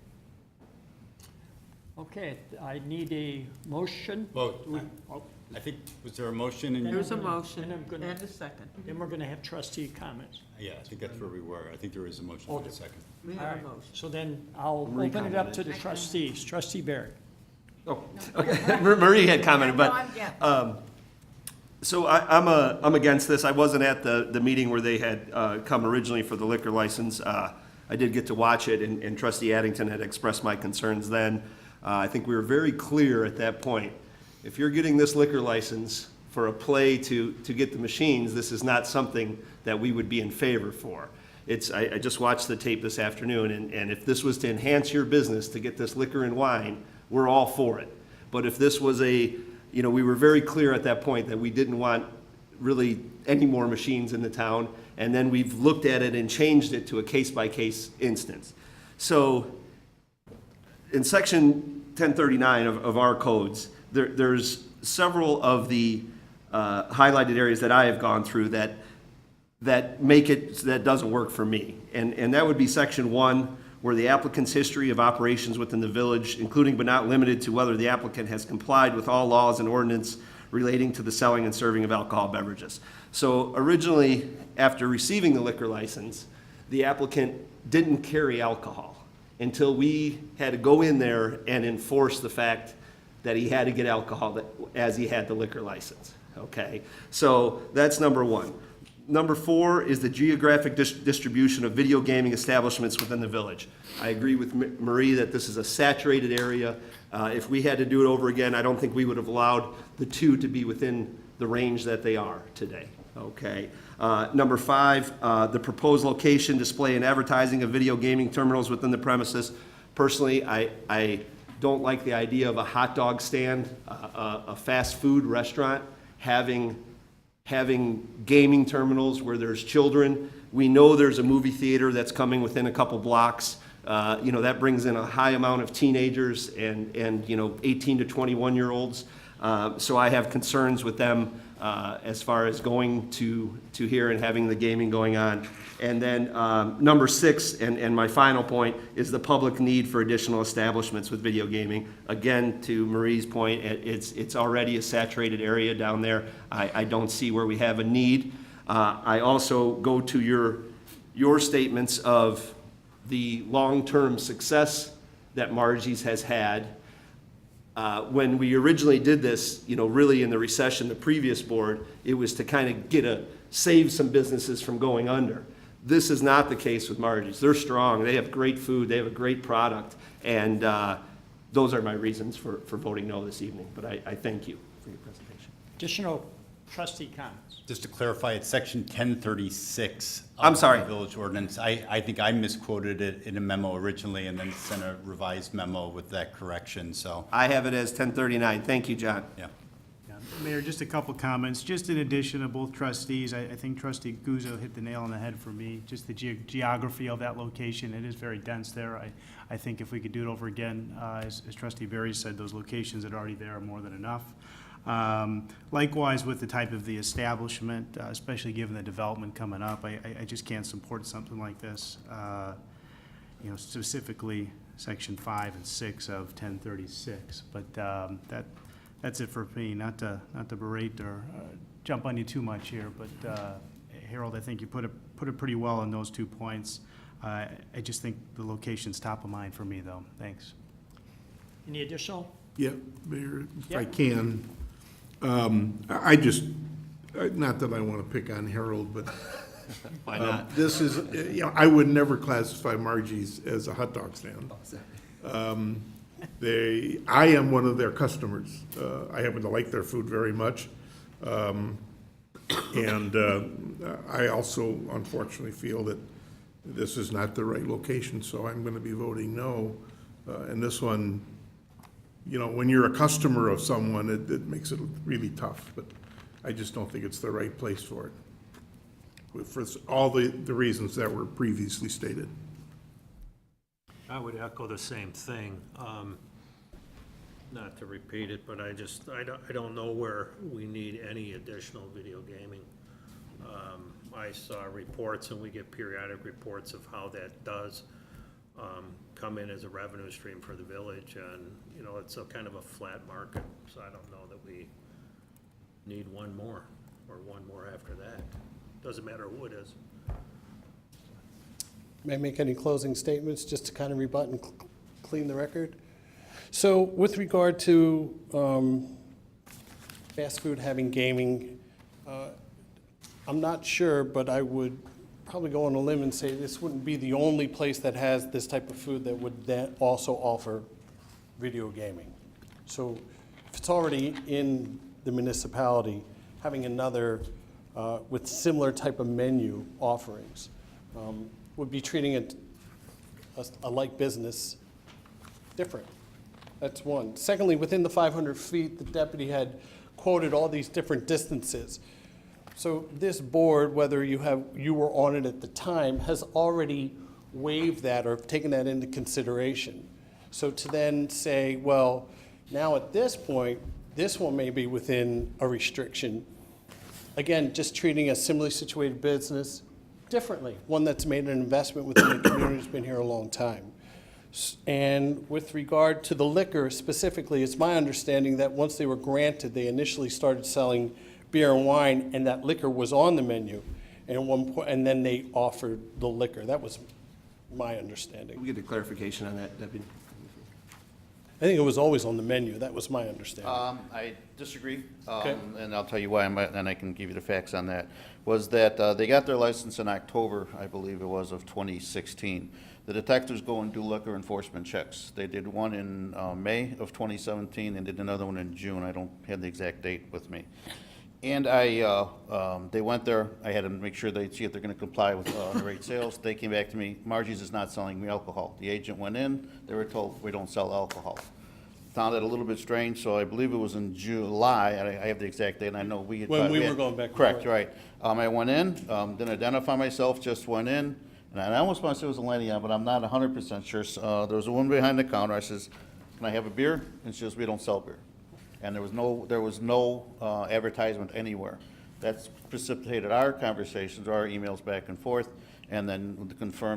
S2: Okay, I need a motion.
S12: Well,
S2: Do we- oh,
S12: I think, was there a motion? And
S3: There's a motion
S2: And I'm gonna-
S3: and a second.
S2: Then we're going to have trustee comments.
S12: Yeah, I think that's where we were. I think there is a motion
S2: Oh,
S12: for a second.
S3: We
S2: All
S3: have a
S2: right,
S3: motion.
S2: so then I'll
S8: Marie
S2: open it up to
S8: commented.
S2: the trustees. Trustee Barry.
S8: Oh, okay, Marie had commented,
S5: No,
S8: but,
S5: I'm-
S8: so I'm against this. I wasn't at the meeting where they had come originally for the liquor license. I did get to watch it, and trustee Addington had expressed my concerns then. I think we were very clear at that point. If you're getting this liquor license for a play to get the machines, this is not something that we would be in favor for. I just watched the tape this afternoon, and if this was to enhance your business to get this liquor and wine, we're all for it. But if this was we were very clear at that point that we didn't want really any more machines in the town, and then we've looked at it and changed it to a case-by-case instance. So in section 1039 of our codes, there's several of the highlighted areas that I have gone through that make it, that doesn't work for me. And that would be section 1, where the applicant's history of operations within the village, including but not limited to whether the applicant has complied with all laws and ordinance relating to the selling and serving of alcohol beverages. So originally, after receiving the liquor license, the applicant didn't carry alcohol until we had to go in there and enforce the fact that he had to get alcohol as he had the liquor license, okay? So that's number 1. Number 4 is the geographic distribution of video gaming establishments within the village. I agree with Marie that this is a saturated area. If we had to do it over again, I don't think we would have allowed the 2 to be within the range that they are today, okay? Number 5, the proposed location, display, and advertising of video gaming terminals within the premises. Personally, I don't like the idea of a hot dog stand, a fast food restaurant having gaming terminals where there's children. We know there's a movie theater that's coming within a couple blocks. That brings in a high amount of teenagers and 18 to 21-year-olds. So I have concerns with them as far as going to here and having the gaming going on. And then number 6, and my final point, is the public need for additional establishments with video gaming. Again, to Marie's point, it's already a saturated area down there. I don't see where we have a need. I also go to your statements of the long-term success that Margie's has had. When we originally did this, really in the recession, the previous board, it was to kind of get save some businesses from going under. This is not the case with Margie's. They're strong, they have great food, they have a great product, and those are my reasons for voting no this evening. But I thank you for your presentation.
S2: Additional trustee comments?
S12: Just to clarify, it's section 1036
S8: I'm
S12: of
S8: sorry.
S12: the village ordinance. I think I misquoted it in a memo originally and then sent a revised memo with that correction, so,
S8: I have it as 1039. Thank you, John.
S12: yeah.
S11: Yeah, Mayor, just a couple comments, just in addition to both trustees, I think trustee Guzzo hit the nail on the head for me, just the geography of that location, it is very dense there. I think if we could do it over again, as trustee Berry said, those locations that are already there are more than enough. Likewise with the type of the establishment, especially given the development coming up, I just can't support something like this. You know, specifically section 5 and 6 of 1036, but that's it for me, not to berate or jump on you too much here, but Harold, I think you put it pretty well on those 2 points. I just think the location's top of mind for me, though. Thanks.
S2: Any additional?
S4: Yeah, Mayor, if I
S2: Yep.
S4: can, I just, not that I want to pick on Harold, but
S8: Why not?
S4: this is, you know, I would never classify Margie's as a hot dog stand. I am one of their customers. I happen to like their food very much. And I also unfortunately feel that this is not the right location, so I'm going to be voting no. And this one, you know, when you're a customer of someone, it makes it really tough, but I just don't think it's the right place for it, for all the reasons that were previously stated.
S9: I would echo the same thing. Not to repeat it, but I don't know where we need any additional video gaming. I saw reports, and we get periodic reports of how that does come in as a revenue stream for the village, and, you know, it's a kind of a flat market, so I don't know that we need one more, or one more after that. Doesn't matter who it is.
S15: May I make any closing statements just to kind of rebut and clean the record? So with regard to fast food having gaming, I'm not sure, but I would probably go on a limb and say this wouldn't be the only place that has this type of food that would then also offer video gaming. So if it's already in the municipality, having another with similar type of menu offerings would be treating it a like business different. That's one. Secondly, within the 500 feet, the deputy had quoted all these different distances. So this board, whether you were on it at the time, has already waived that or taken that into consideration. So to then say, well, now at this point, this one may be within a restriction. Again, just treating a similarly situated business differently, one that's made an investment within the community, has been here a long time. And with regard to the liquor specifically, it's my understanding that once they were granted, they initially started selling beer and wine, and that liquor was on the menu. And at one point, and then they offered the liquor. That was my understanding.
S8: We get a clarification on that, Deputy.
S15: I think it was always on the menu. That was my understanding.
S14: I disagree,
S15: Okay.
S14: and I'll tell you why, and I can give you the facts on that. Was that they got their license in October, I believe it was, of 2016. The detectives go and do liquor enforcement checks. They did one in May of 2017 and did another one in June. I don't have the exact date with me. And they went there. I had to make sure they'd see if they're going to comply with the rate sales. They came back to me, Margie's is not selling me alcohol. The agent went in, they were told, we don't sell alcohol. Found it a little bit strange, so I believe it was in July, I have the exact date, and I know we had.
S15: When we were going back.
S14: Correct, right. I went in, didn't identify myself, just went in, and I almost want to say it was a lady, but I'm not 100% sure. There was a woman behind the counter. I says, can I have a beer? And she says, we don't sell beer. And there was no advertisement anywhere. That's precipitated our conversations, our emails back and forth, and then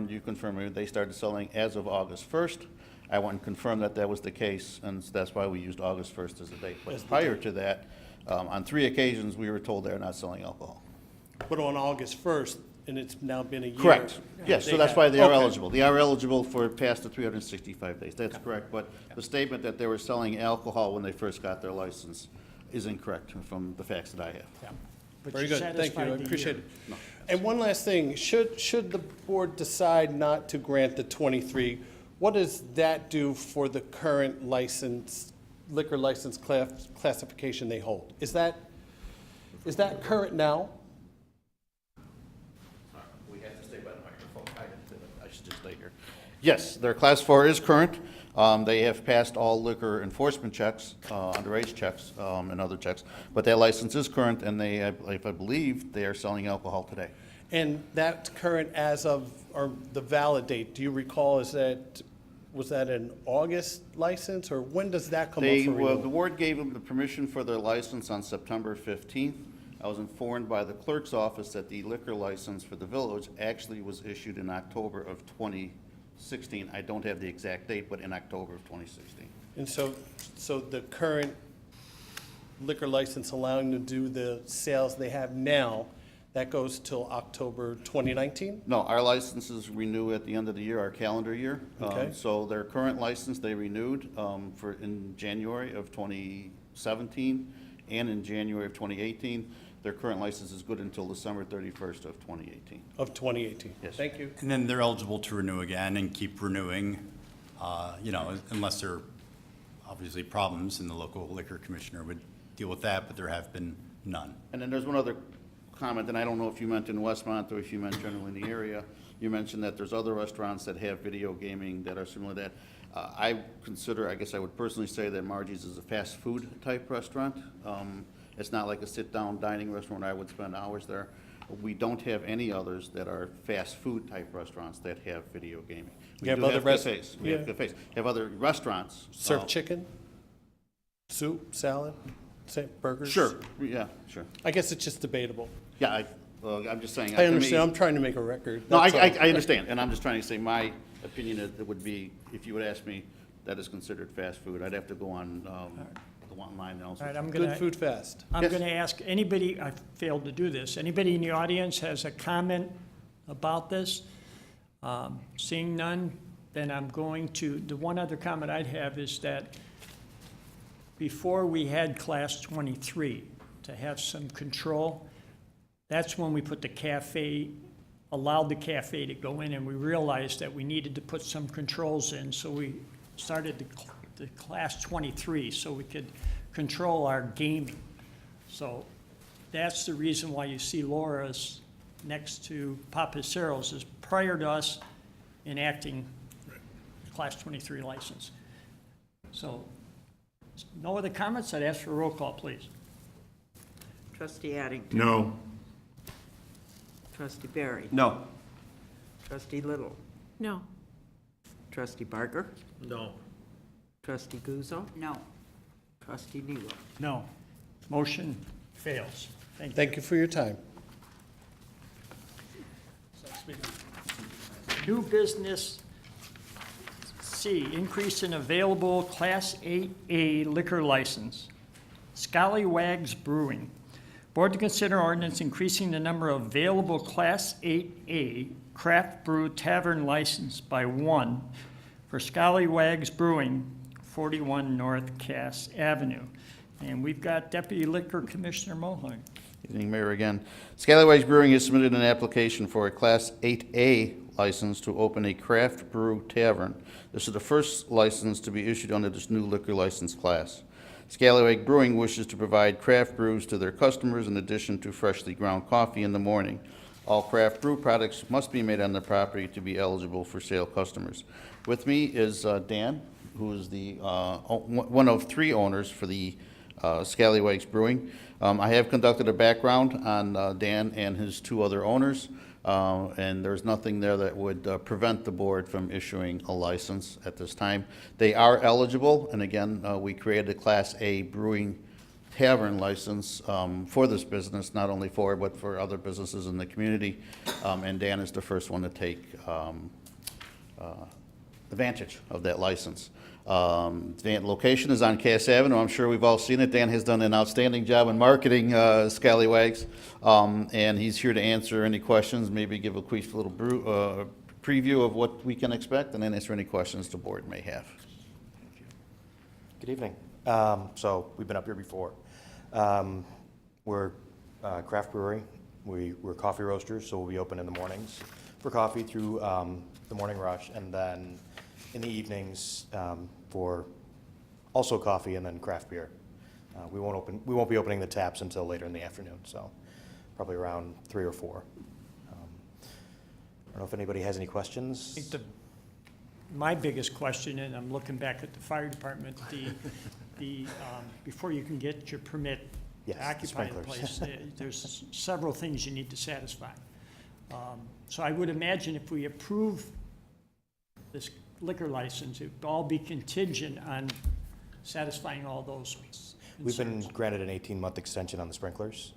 S14: you confirmed, they started selling as of August 1st. I went and confirmed that that was the case, and that's why we used August 1st as the date. But prior to that, on 3 occasions, we were told they're not selling alcohol.
S15: But on August 1st, and it's now been a year.
S14: Correct. Yes, so
S15: they
S14: that's
S15: have-
S14: why they are
S15: okay.
S14: eligible. They are eligible for past the 365 days. That's correct. But the statement that they were selling alcohol when they first got their license is incorrect from the facts that I have.
S2: but
S15: Very
S2: you
S15: good, thank
S2: satisfied
S15: you, I
S2: the
S15: appreciate
S2: year.
S15: it. And one last thing, should the board decide not to grant the 23, what does that do for the current liquor license classification they hold? Is that current now?
S14: We have to stay by the microphone. I should just stay here. Yes, their Class 4 is current. They have passed all liquor enforcement checks, underage checks, and other checks. But that license is current, and they, I believe, they are selling alcohol today.
S15: And that's current as of, or the valid date, do you recall, was that an August license, or when does that come up
S14: They,
S15: for renewal?
S14: the board gave them the permission for their license on September 15th. I was informed by the clerk's office that the liquor license for the village actually was issued in October of 2016. I don't have the exact date, but in October of 2016.
S15: And so the current liquor license allowing them to do the sales they have now, that goes till October 2019?
S14: No, our licenses renew at the end of the year, our calendar year.
S15: Okay.
S14: So their current license, they renewed in January of 2017 and in January of 2018. Their current license is good until December 31st of 2018.
S15: Of 2018?
S14: Yes.
S15: Thank you.
S12: And then they're eligible to renew again and keep renewing, unless there are obviously problems, and the local liquor commissioner would deal with that, but there have been none.
S14: And then there's one other comment, and I don't know if you meant in Westmont or if you meant generally in the area. You mentioned that there's other restaurants that have video gaming that are similar to that. I guess I would personally say that Margie's is a fast food type restaurant. It's not like a sit-down dining restaurant where I would spend hours there. We don't have any others that are fast food type restaurants that have video gaming. We
S15: You have
S14: do
S15: other
S14: cafes. We have
S15: yeah.
S14: cafes. Have other restaurants.
S15: Serve chicken, soup, salad, burgers?
S14: Sure, yeah, sure.
S15: I guess it's just debatable.
S14: Yeah, I'm just saying.
S15: I
S14: to me-
S15: understand, I'm trying to make a record.
S14: No,
S15: that's all.
S14: I understand, and I'm just trying to say my opinion is, it would be, if you would ask me, that is considered fast food. I'd have to go online and also.
S2: All right, I'm
S15: Good
S2: gonna,
S15: food fast.
S2: I'm
S14: Yes.
S2: gonna ask anybody, I failed to do this, anybody in the audience has a comment about this? Seeing none, then I'm going to, the one other comment I'd have is that before we had Class 23, to have some control, that's when we put the cafe, allowed the cafe to go in, and we realized that we needed to put some controls in, so we started the Class 23, so we could control our gaming. So that's the reason why you see Laura's next to Papacero's, is prior to us enacting Class 23 license. So, no other comments? I'd ask for a roll call, please.
S3: Trustee Addington.
S4: No.
S3: Trustee Barry.
S8: No.
S3: Trustee Little.
S7: No.
S3: Trustee Barker.
S9: No.
S3: Trustee Guzzo.
S5: No.
S3: Trustee Nero.
S2: No. Motion fails. Thank you.
S15: Thank you for your time.
S2: New business C, increase in available Class 8A liquor license. Scallywags Brewing. Board to consider ordinance increasing the number of available Class 8A craft brew tavern license by 1 for Scallywags Brewing, 41 North Cass Avenue. And we've got Deputy Liquor Commissioner Mohler.
S14: Evening, Mayor again. Scallywags Brewing has submitted an application for a Class 8A license to open a craft brew tavern. This is the first license to be issued under this new liquor license class. Scallywag Brewing wishes to provide craft brews to their customers in addition to freshly ground coffee in the morning. All craft brew products must be made on the property to be eligible for sale customers. With me is Dan, who is the one of 3 owners for the Scallywags Brewing. I have conducted a background on Dan and his 2 other owners, and there's nothing there that would prevent the board from issuing a license at this time. They are eligible, and again, we created a Class A brewing tavern license for this business, not only for, but for other businesses in the community, and Dan is the first one to take advantage of that license. The location is on Cass Avenue. I'm sure we've all seen it. Dan has done an outstanding job in marketing Scallywags, and he's here to answer any questions, maybe give a quick little preview of what we can expect, and then answer any questions the board may have.
S16: Good evening. So we've been up here before. We're craft brewery. We're coffee roasters, so we'll be open in the mornings for coffee through the morning rush, and then in the evenings for also coffee and then craft beer. We won't be opening the taps until later in the afternoon, so probably around 3 or 4. I don't know if anybody has any questions.
S2: I think my biggest question, and I'm looking back at the fire department, before you can get your permit
S16: Yes,
S2: to occupy the
S16: sprinklers.
S2: place, there's several things you need to satisfy. So I would imagine if we approve this liquor license, it would all be contingent on satisfying all those
S16: We've been
S2: concerns.
S16: granted an 18-month extension on the sprinklers.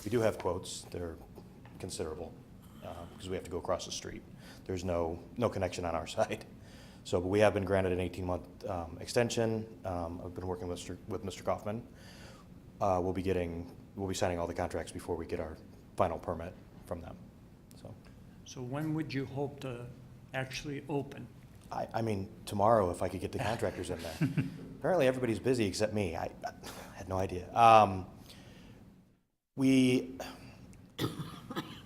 S16: We do have quotes. They're considerable because we have to go across the street. There's no connection on our side. So, but we have been granted an 18-month extension. I've been working with Mr. Kaufman. We'll be signing all the contracts before we get our final permit from them.
S2: So when would you hope to actually open?
S16: I mean, tomorrow, if I could get the contractors in there. Apparently, everybody's busy except me. I had no idea.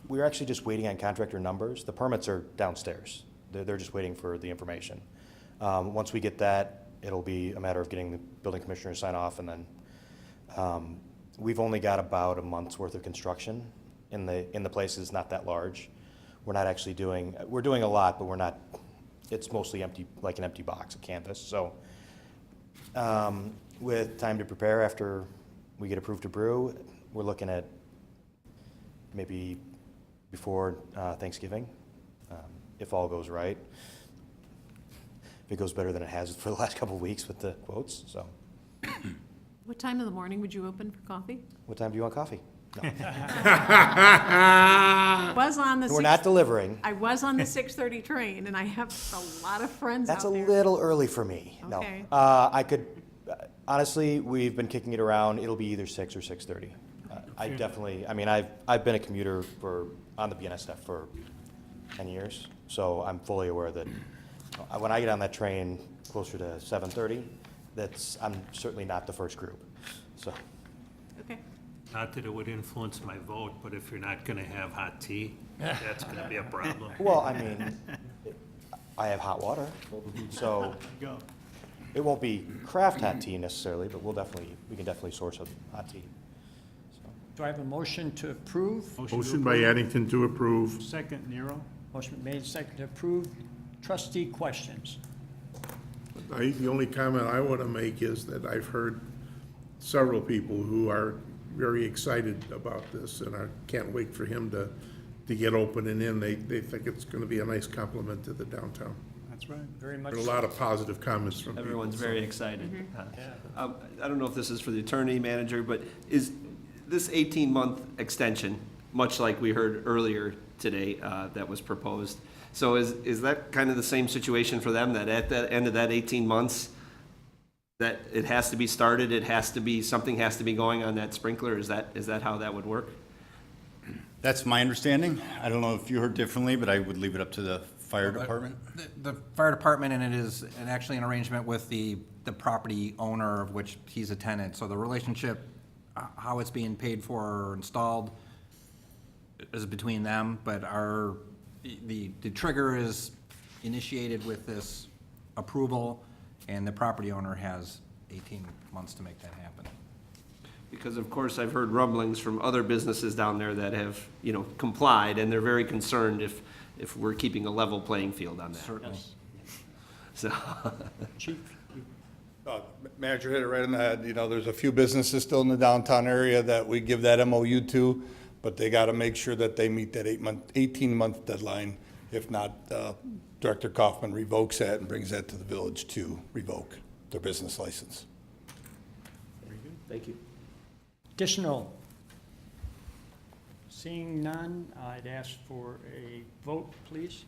S16: We're actually just waiting on contractor numbers. The permits are downstairs. They're just waiting for the information. Once we get that, it'll be a matter of getting the building commissioner to sign off, and then we've only got about a month's worth of construction in the place. It's not that large. We're not actually we're doing a lot, but we're not. It's mostly empty, like an empty box, a canvas. So with time to prepare after we get approved to brew, we're looking at maybe before Thanksgiving, if all goes right. If it goes better than it has for the last couple of weeks with the quotes, so.
S7: What time of the morning would you open for coffee?
S16: What time do you want coffee? No.
S7: Was on the
S16: We're not delivering.
S7: I was on the 6:30 train, and I have a lot of friends
S16: That's
S7: out
S16: a
S7: there.
S16: little early for me.
S7: Okay.
S16: No. I could, honestly, we've been kicking it around. It'll be either 6 or 6:30. I've been a commuter on the BNS staff for 10 years, so I'm fully aware that when I get on that train closer to 7:30, I'm certainly not the first group, so.
S7: Okay.
S9: Not that it would influence my vote, but if you're not gonna have hot tea, that's gonna be a problem.
S16: Well, I mean, I have hot water, so it won't be craft hot tea necessarily, but we can definitely source a hot tea.
S2: Do I have a motion to approve?
S4: Motion by Addington to approve.
S11: Second, Nero.
S2: Motion made, second to approve. Trustee questions?
S4: The only comment I want to make is that I've heard several people who are very excited about this, and I can't wait for him to get open and in. They think it's going to be a nice compliment to the downtown.
S11: That's right.
S2: Very much.
S4: There are a lot of positive comments from people.
S8: Everyone's very excited.
S2: Yeah.
S8: I don't know if this is for the attorney manager, but is this 18-month extension, much like we heard earlier today that was proposed, so is that kind of the same situation for them, that at the end of that 18 months, that it has to be started, something has to be going on that sprinkler? Is that how that would work?
S12: That's my understanding. I don't know if you heard differently, but I would leave it up to the fire department.
S1: The fire department, and it is actually an arrangement with the property owner of which he's a tenant. So the relationship, how it's being paid for or installed is between them, but the trigger is initiated with this approval, and the property owner has 18 months to make that happen.
S8: Because of course, I've heard rumblings from other businesses down there that have, complied, and they're very concerned if we're keeping a level playing field on that.
S1: Certainly.
S8: So,
S2: Chief?
S17: Manager hit it right on the head. There's a few businesses still in the downtown area that we give that MOU to, but they got to make sure that they meet that 18-month deadline. If not, Director Kaufman revokes that and brings that to the village to revoke their business license.
S8: thank you.
S2: Additional? Seeing none, I'd ask for a vote, please.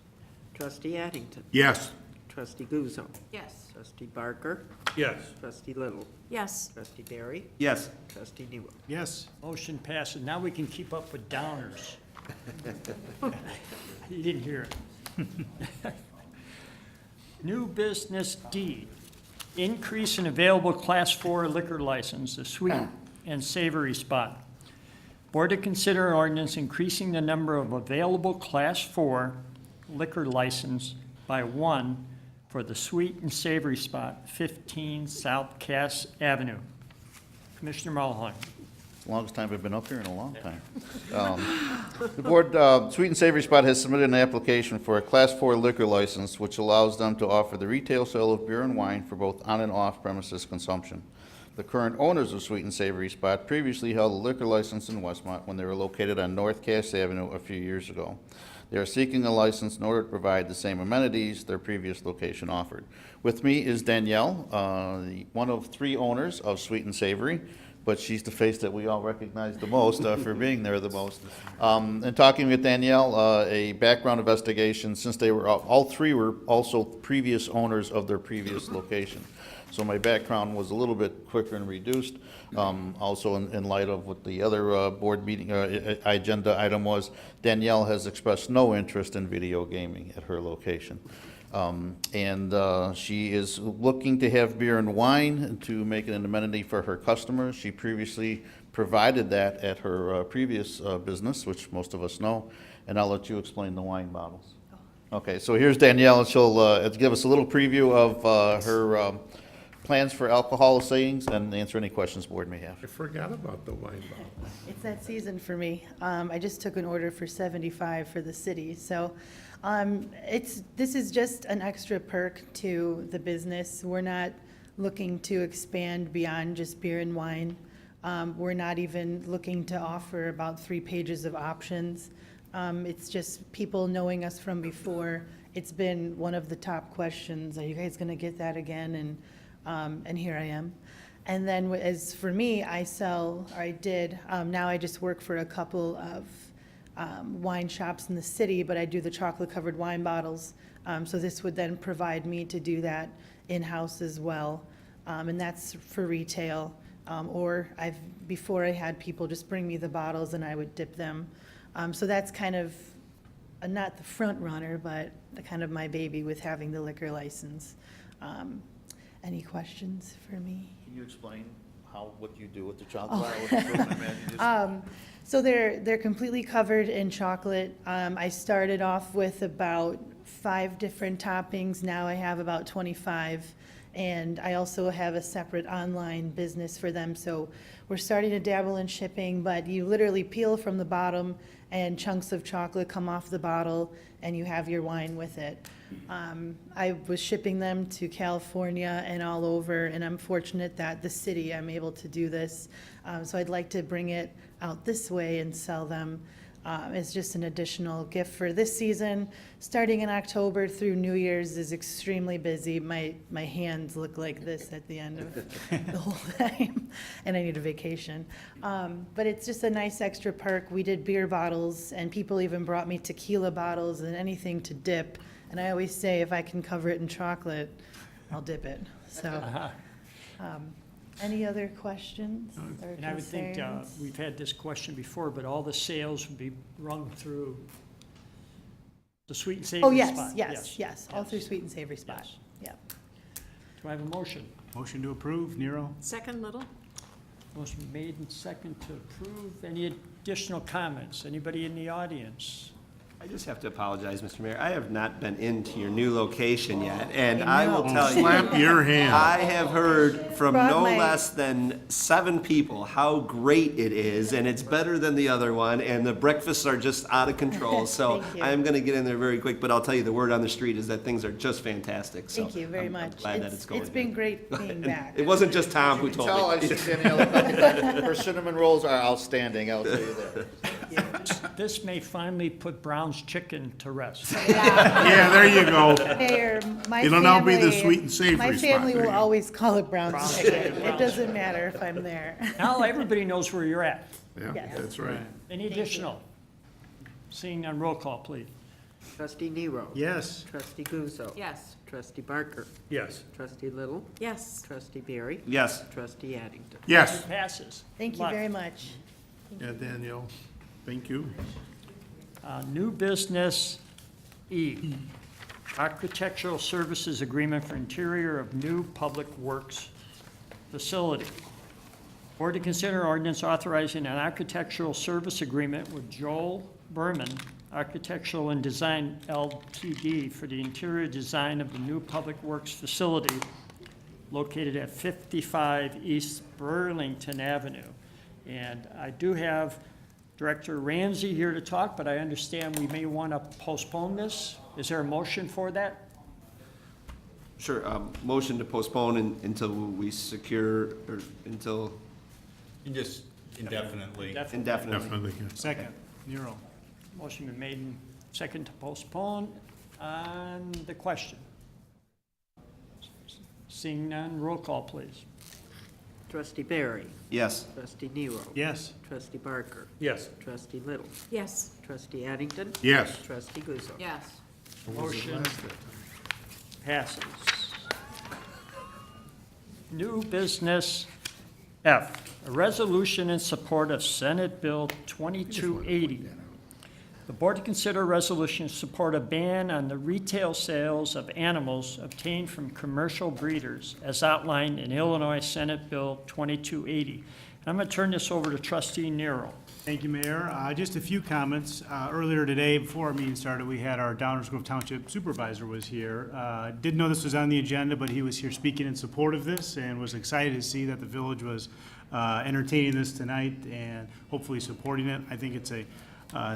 S3: Trustee Addington.
S4: Yes.
S3: Trustee Guzzo.
S7: Yes.
S3: Trustee Barker.
S9: Yes.
S3: Trustee Little.
S7: Yes.
S3: Trustee Barry.
S8: Yes.
S3: Trustee Nero.
S11: Yes.
S2: Motion passes. Now we can keep up with downers. You didn't hear it. New business D, increase in available Class 4 liquor license, the sweet and savory spot. Board to consider an ordinance increasing the number of available Class 4 liquor license by 1 for the Sweet and Savory Spot, 15 South Cass Avenue. Commissioner Mulholland.
S14: It's the longest time I've been up here in a long time. The board, Sweet and Savory Spot has submitted an application for a Class 4 liquor license, which allows them to offer the retail sale of beer and wine for both on and off premises consumption. The current owners of Sweet and Savory Spot previously held a liquor license in Westmont when they were located on North Cass Avenue a few years ago. They are seeking a license in order to provide the same amenities their previous location offered. With me is Danielle, one of 3 owners of Sweet and Savory, but she's the face that we all recognize the most for being there the most. And talking with Danielle, a background investigation, since they were, all 3 were also previous owners of their previous location. So my background was a little bit quicker and reduced. Also in light of what the other board meeting agenda item was, Danielle has expressed no interest in video gaming at her location. She is looking to have beer and wine to make it an amenity for her customers. She previously provided that at her previous business, which most of us know, and I'll let you explain the wine bottles. Okay, so here's Danielle, and she'll give us a little preview of her plans for alcohol sayings and answer any questions the board may have.
S4: I forgot about the wine bottle.
S5: It's that season for me. I just took an order for 75 for the city, so this is just an extra perk to the business. We're not looking to expand beyond just beer and wine. We're not even looking to offer about 3 pages of options. It's just people knowing us from before. It's been one of the top questions. Are you guys going to get that again? And here I am. And then as for me, now I just work for a couple of wine shops in the city, but I do the chocolate covered wine bottles. So this would then provide me to do that in-house as well. And that's for retail. Before I had people just bring me the bottles and I would dip them. So that's kind of, not the front runner, but kind of my baby with having the liquor license. Any questions for me?
S14: Can you explain what you do with the chocolate?
S5: So they're completely covered in chocolate. I started off with about 5 different toppings. Now I have about 25. And I also have a separate online business for them. So we're starting to dabble in shipping, but you literally peel from the bottom and chunks of chocolate come off the bottle and you have your wine with it. I was shipping them to California and all over, and I'm fortunate that the city, I'm able to do this. So I'd like to bring it out this way and sell them as just an additional gift for this season. Starting in October through New Year's is extremely busy. My hands look like this at the end of the whole time, and I need a vacation. But it's just a nice extra perk. We did beer bottles, and people even brought me tequila bottles and anything to dip. And I always say, if I can cover it in chocolate, I'll dip it. So, any other questions or
S2: And I would think,
S5: concerns?
S2: we've had this question before, but all the sales would be run through the Sweet and Savory
S5: Oh,
S2: Spot?
S5: yes, all through Sweet and Savory Spot.
S2: Yes.
S5: Yep.
S2: Do I have a motion?
S11: Motion to approve, Nero.
S7: Second, Little?
S2: Motion made and second to approve. Any additional comments? Anybody in the audience?
S8: I just have to apologize, Mr. Mayor. I have not been into your new location yet, and
S5: I
S8: I will
S5: know.
S8: tell you.
S4: Slap your hand.
S8: I have heard from
S5: Brought
S8: no
S5: my-
S8: less than 7 people how great it is, and it's better than the other one, and the breakfasts are just out of control. So
S5: Thank you.
S8: I'm going to get in there very quick, but I'll tell you, the word on the street is that things are just fantastic. So
S5: Thank you very
S8: I'm
S5: much.
S8: glad that it's going
S5: It's been
S8: good.
S5: great being back.
S8: It wasn't just Tom who told
S14: Tell, I
S8: me.
S14: see Danielle, her cinnamon rolls are outstanding, I'll tell you that.
S2: This may finally put Brown's Chicken to rest.
S4: Yeah, there you go.
S5: Mayor, my
S4: It'll now be the
S5: family-
S4: Sweet and Savory
S5: My
S4: Spot.
S5: family
S4: There
S5: will
S4: you go.
S5: always call it Brown's
S2: Brown's
S5: Chicken.
S2: Chicken,
S5: It
S2: Brown's
S5: doesn't matter if I'm there.
S2: Now everybody knows where you're at.
S4: Yeah,
S5: Yes.
S4: that's right.
S2: Any additional? Seeing none, roll call, please.
S3: Trustee Nero.
S11: Yes.
S3: Trustee Guzzo.
S7: Yes.
S3: Trustee Barker.
S9: Yes.
S3: Trustee Little.
S7: Yes.
S3: Trustee Barry.
S8: Yes.
S3: Trustee Addington.
S4: Yes.
S2: Passes.
S5: Thank you
S2: Luck.
S5: very much.
S4: Yeah, Danielle, thank you.
S2: New business E, architectural services agreement for interior of new public works facility. Board to consider ordinance authorizing an architectural service agreement with Joel Berman, Architectural and Design Ltd. for the interior design of the new Public Works facility located at 55 East Burlington Avenue. And I do have Director Ramsey here to talk, but I understand we may want to postpone this. Is there a motion for that?
S8: Sure, motion to postpone until we secure, or until
S12: And just indefinitely.
S8: indefinitely.
S4: Definitely.
S11: Second, Nero.
S2: Motion been made and second to postpone. On the question. Seeing none, roll call, please.
S3: Trustee Barry.
S8: Yes.
S3: Trustee Nero.
S11: Yes.
S3: Trustee Barker.
S9: Yes.
S3: Trustee Little.
S7: Yes.
S3: Trustee Addington.
S4: Yes.
S3: Trustee Guzzo.
S5: Yes.
S2: Motion passes. New business F, a resolution in support of Senate Bill 2280. The board to consider a resolution to support a ban on the retail sales of animals obtained from commercial breeders as outlined in Illinois Senate Bill 2280. I'm going to turn this over to Trustee Nero.
S11: Thank you, Mayor. Just a few comments. Earlier today, before our meeting started, we had our Downers Grove Township Supervisor was here. Didn't know this was on the agenda, but he was here speaking in support of this and was excited to see that the village was entertaining this tonight and hopefully supporting it. I think it's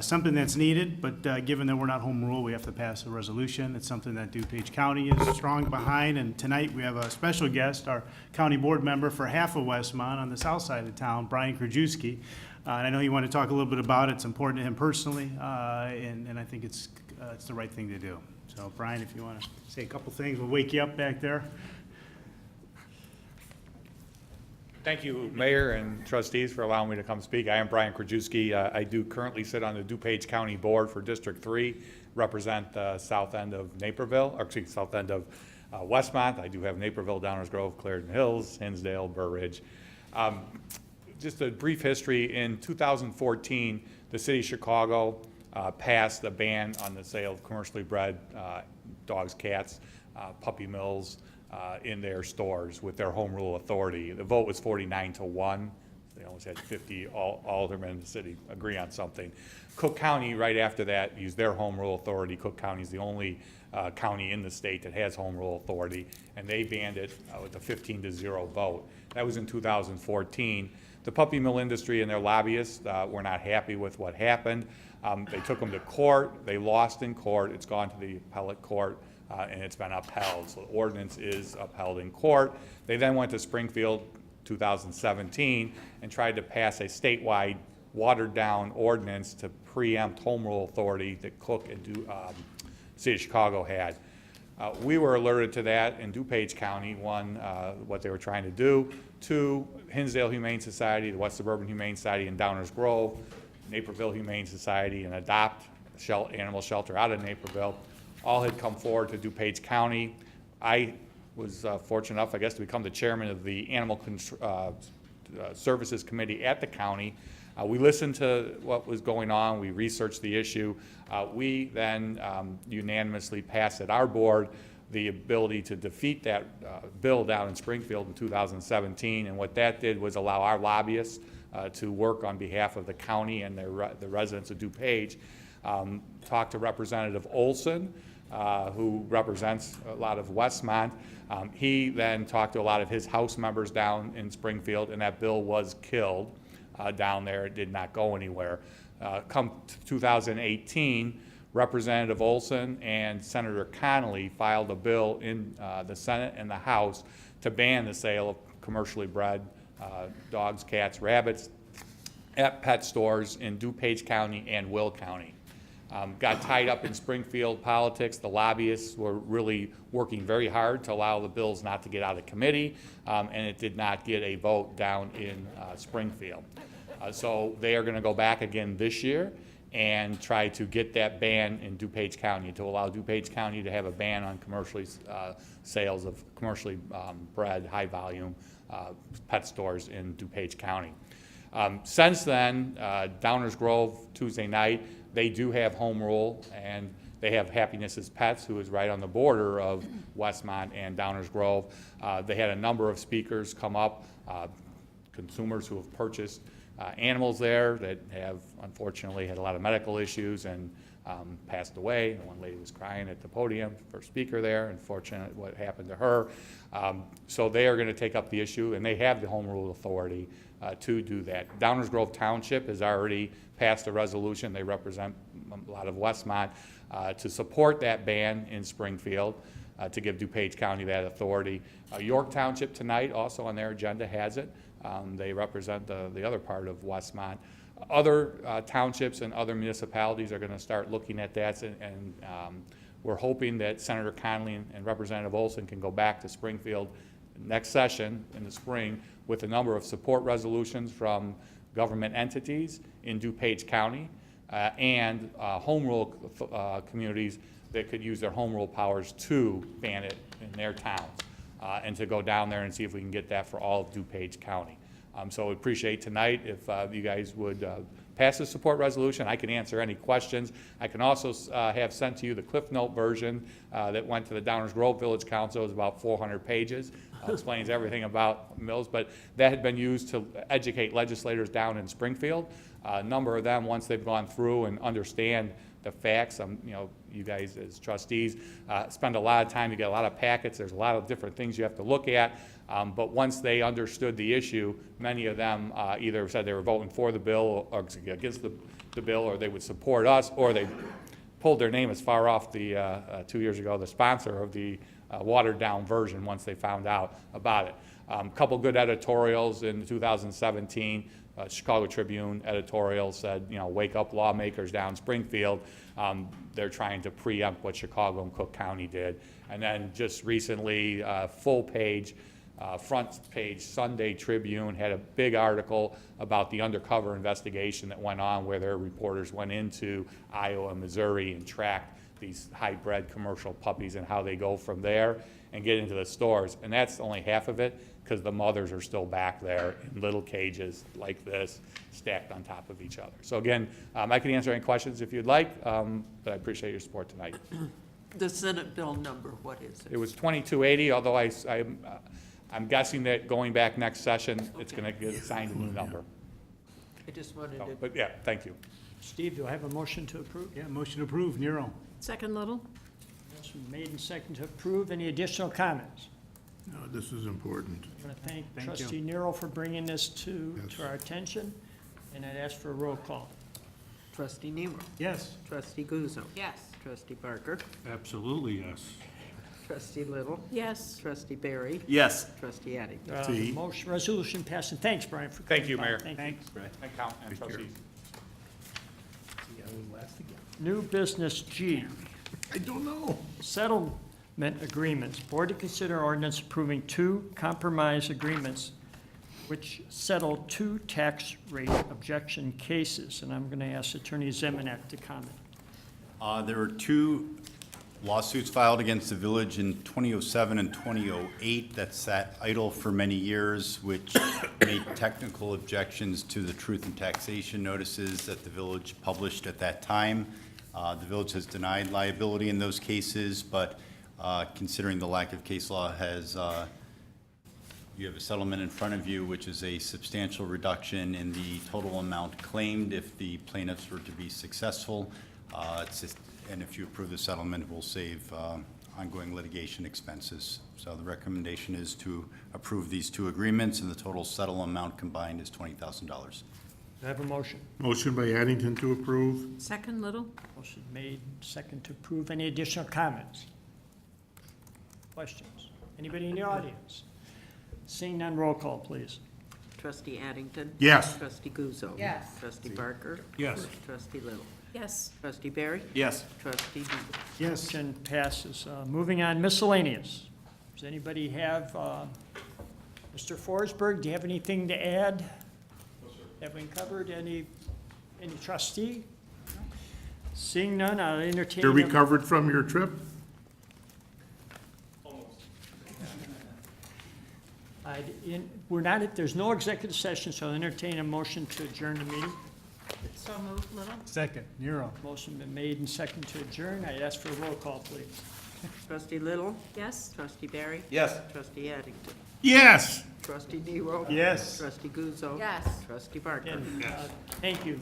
S11: something that's needed, but given that we're not home rule, we have to pass a resolution. It's something that DuPage County is strong behind, and tonight we have a special guest, our county board member for half of Westmont on the south side of town, Brian Krajewski. And I know you want to talk a little bit about it. It's important to him personally, and I think it's the right thing to do. So, Brian, if you want to say a couple things, we'll wake you up back there.
S18: Thank you, Mayor and trustees, for allowing me to come speak. I am Brian Krajewski. I do currently sit on the DuPage County Board for District 3, represent the south end of Naperville, or excuse me, south end of Westmont. I do have Naperville, Downers Grove, Clarendon Hills, Hinsdale, Burr Ridge. Just a brief history. In 2014, the city of Chicago passed a ban on the sale of commercially bred dogs, cats, puppy mills, in their stores with their home rule authority. The vote was 49-1. They almost had 50 aldermen in the city agree on something. Cook County, right after that, used their home rule authority. Cook County is the only county in the state that has home rule authority, and they banned it with a 15-0 vote. That was in 2014. The puppy mill industry and their lobbyists were not happy with what happened. They took them to court. They lost in court. It's gone to the appellate court. And it's been upheld. So the ordinance is upheld in court. They then went to Springfield 2017 and tried to pass a statewide watered-down ordinance to preempt home rule authority that Cook and City of Chicago had. We were alerted to that in DuPage County, one, what they were trying to do, two, Hinsdale Humane Society, the West Suburban Humane Society in Downers Grove, Naperville Humane Society, and Adopt Animal Shelter out of Naperville, all had come forward to DuPage County. I was fortunate enough, I guess, to become the chairman of the Animal Services Committee at the county. We listened to what was going on. We researched the issue. We then unanimously passed at our board the ability to defeat that bill down in Springfield in 2017. And what that did was allow our lobbyists to work on behalf of the county and the residents of DuPage. Talked to Representative Olson, who represents a lot of Westmont. He then talked to a lot of his House members down in Springfield, and that bill was killed down there. It did not go anywhere. Come 2018, Representative Olson and Senator Connolly filed a bill in the Senate and the House to ban the sale of commercially bred dogs, cats, rabbits at pet stores in DuPage County and Will County. Got tied up in Springfield politics. The lobbyists were really working very hard to allow the bills not to get out of committee, and it did not get a vote down in Springfield. So they are going to go back again this year and try to get that ban in DuPage County, to allow DuPage County to have a ban on commercially sales of commercially bred, high-volume pet stores in DuPage County. Since then, Downers Grove, Tuesday night, they do have home rule, and they have Happiness as Pets, who is right on the border of Westmont and Downers Grove. They had a number of speakers come up, consumers who have purchased animals there that have unfortunately had a lot of medical issues and passed away. One lady was crying at the podium, first speaker there, unfortunate what happened to her. So they are going to take up the issue, and they have the home rule authority to do that. Downers Grove Township has already passed a resolution. They represent a lot of Westmont to support that ban in Springfield, to give DuPage County that authority. York Township tonight, also on their agenda, has it. They represent the other part of Westmont. Other townships and other municipalities are going to start looking at that, and we're hoping that Senator Connolly and Representative Olson can go back to Springfield next session in the spring with a number of support resolutions from government entities in DuPage County and home rule communities that could use their home rule powers to ban it in their towns, and to go down there and see if we can get that for all of DuPage County. So we appreciate tonight if you guys would pass the support resolution. I can answer any questions. I can also have sent to you the Cliff Note version that went to the Downers Grove Village Council. It was about 400 pages. Explains everything about mills, but that had been used to educate legislators down in Springfield. A number of them, once they've gone through and understand the facts, you know, you guys as trustees spend a lot of time, you get a lot of packets, there's a lot of different things you have to look at, but once they understood the issue, many of them either said they were voting for the bill or against the bill, or they would support us, or they pulled their name as far off the 2 years ago, the sponsor of the watered down version once they found out about it. A couple good editorials in 2017. Chicago Tribune editorial said, you know, wake up lawmakers down Springfield. They're trying to preempt what Chicago and Cook County did. And then just recently, full page, front page Sunday Tribune had a big article about the undercover investigation that went on where their reporters went into Iowa and Missouri and tracked these high-bred commercial puppies and how they go from there and get into the stores. And that's only half of it, because the mothers are still back there in little cages like this, stacked on top of each other. So again, I can answer any questions if you'd like, but I appreciate your support tonight.
S3: The Senate bill number, what is it?
S18: It was 2280, although I'm guessing that going back next session, it's going to get assigned a new number.
S3: I just wanted to.
S18: But yeah, thank you.
S2: Steve, do I have a motion to approve?
S11: Yeah, motion approved. Nero.
S7: Second Little?
S2: Motion made and second to approve. Any additional comments?
S4: No, this is important.
S2: I want to thank
S11: Thank you.
S2: Trustee Nero for bringing this to our attention, and I'd ask for a roll call.
S3: Trustee Nero.
S11: Yes.
S3: Trustee Guzzo.
S5: Yes.
S3: Trustee Barker.
S9: Absolutely, yes.
S3: Trustee Little.
S7: Yes.
S3: Trustee Barry.
S8: Yes.
S3: Trustee Addington.
S2: The motion, resolution passed, and thanks, Brian, for coming
S18: Thank you,
S2: by.
S18: Mayor.
S2: Thank you.
S11: Thanks.
S18: And count and trustees.
S2: New business G,
S4: I don't know.
S2: settlement agreements. Board to consider ordinance approving 2 compromise agreements which settle 2 tax rate objection cases. And I'm going to ask Attorney Zemanek to comment.
S12: There were 2 lawsuits filed against the village in 2007 and 2008 that sat idle for many years, which made technical objections to the truth in taxation notices that the village published at that time. The village has denied liability in those cases, but considering the lack of case law, you have a settlement in front of you, which is a substantial reduction in the total amount claimed if the plaintiffs were to be successful. And if you approve the settlement, it will save ongoing litigation expenses. So the recommendation is to approve these 2 agreements, and the total settle amount combined is $20,000.
S2: Do I have a motion?
S4: Motion by Addington to approve.
S7: Second Little?
S2: Motion made, second to approve. Any additional comments? Questions? Anybody in the audience? Seeing none, roll call, please.
S3: Trustee Addington.
S4: Yes.
S3: Trustee Guzzo.
S5: Yes.
S3: Trustee Barker.
S9: Yes.
S3: Trustee Little.
S7: Yes.
S3: Trustee Barry.
S8: Yes.
S3: Trustee Nero.
S11: Yes.
S2: Motion passes. Moving on, miscellaneous. Does anybody have, Mr. Forsberg, do you have anything to add? No, sir. Have we covered any trustee? Seeing none, I'll entertain.
S4: You're recovered from your trip?
S2: We're not, there's no executive session, so I'll entertain a motion to adjourn the meeting.
S5: So moved, Little?
S11: Second. Nero.
S2: Motion been made and second to adjourn. I'd ask for a roll call, please.
S3: Trustee Little.
S7: Yes.
S3: Trustee Barry.
S8: Yes.
S3: Trustee Addington.
S4: Yes.
S3: Trustee Nero?
S11: Yes.
S3: Trustee Guzzo?
S5: Yes.
S3: Trustee Barker?
S2: And, thank you.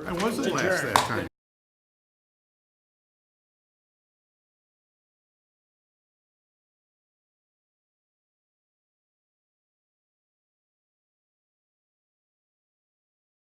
S4: I wasn't last that time.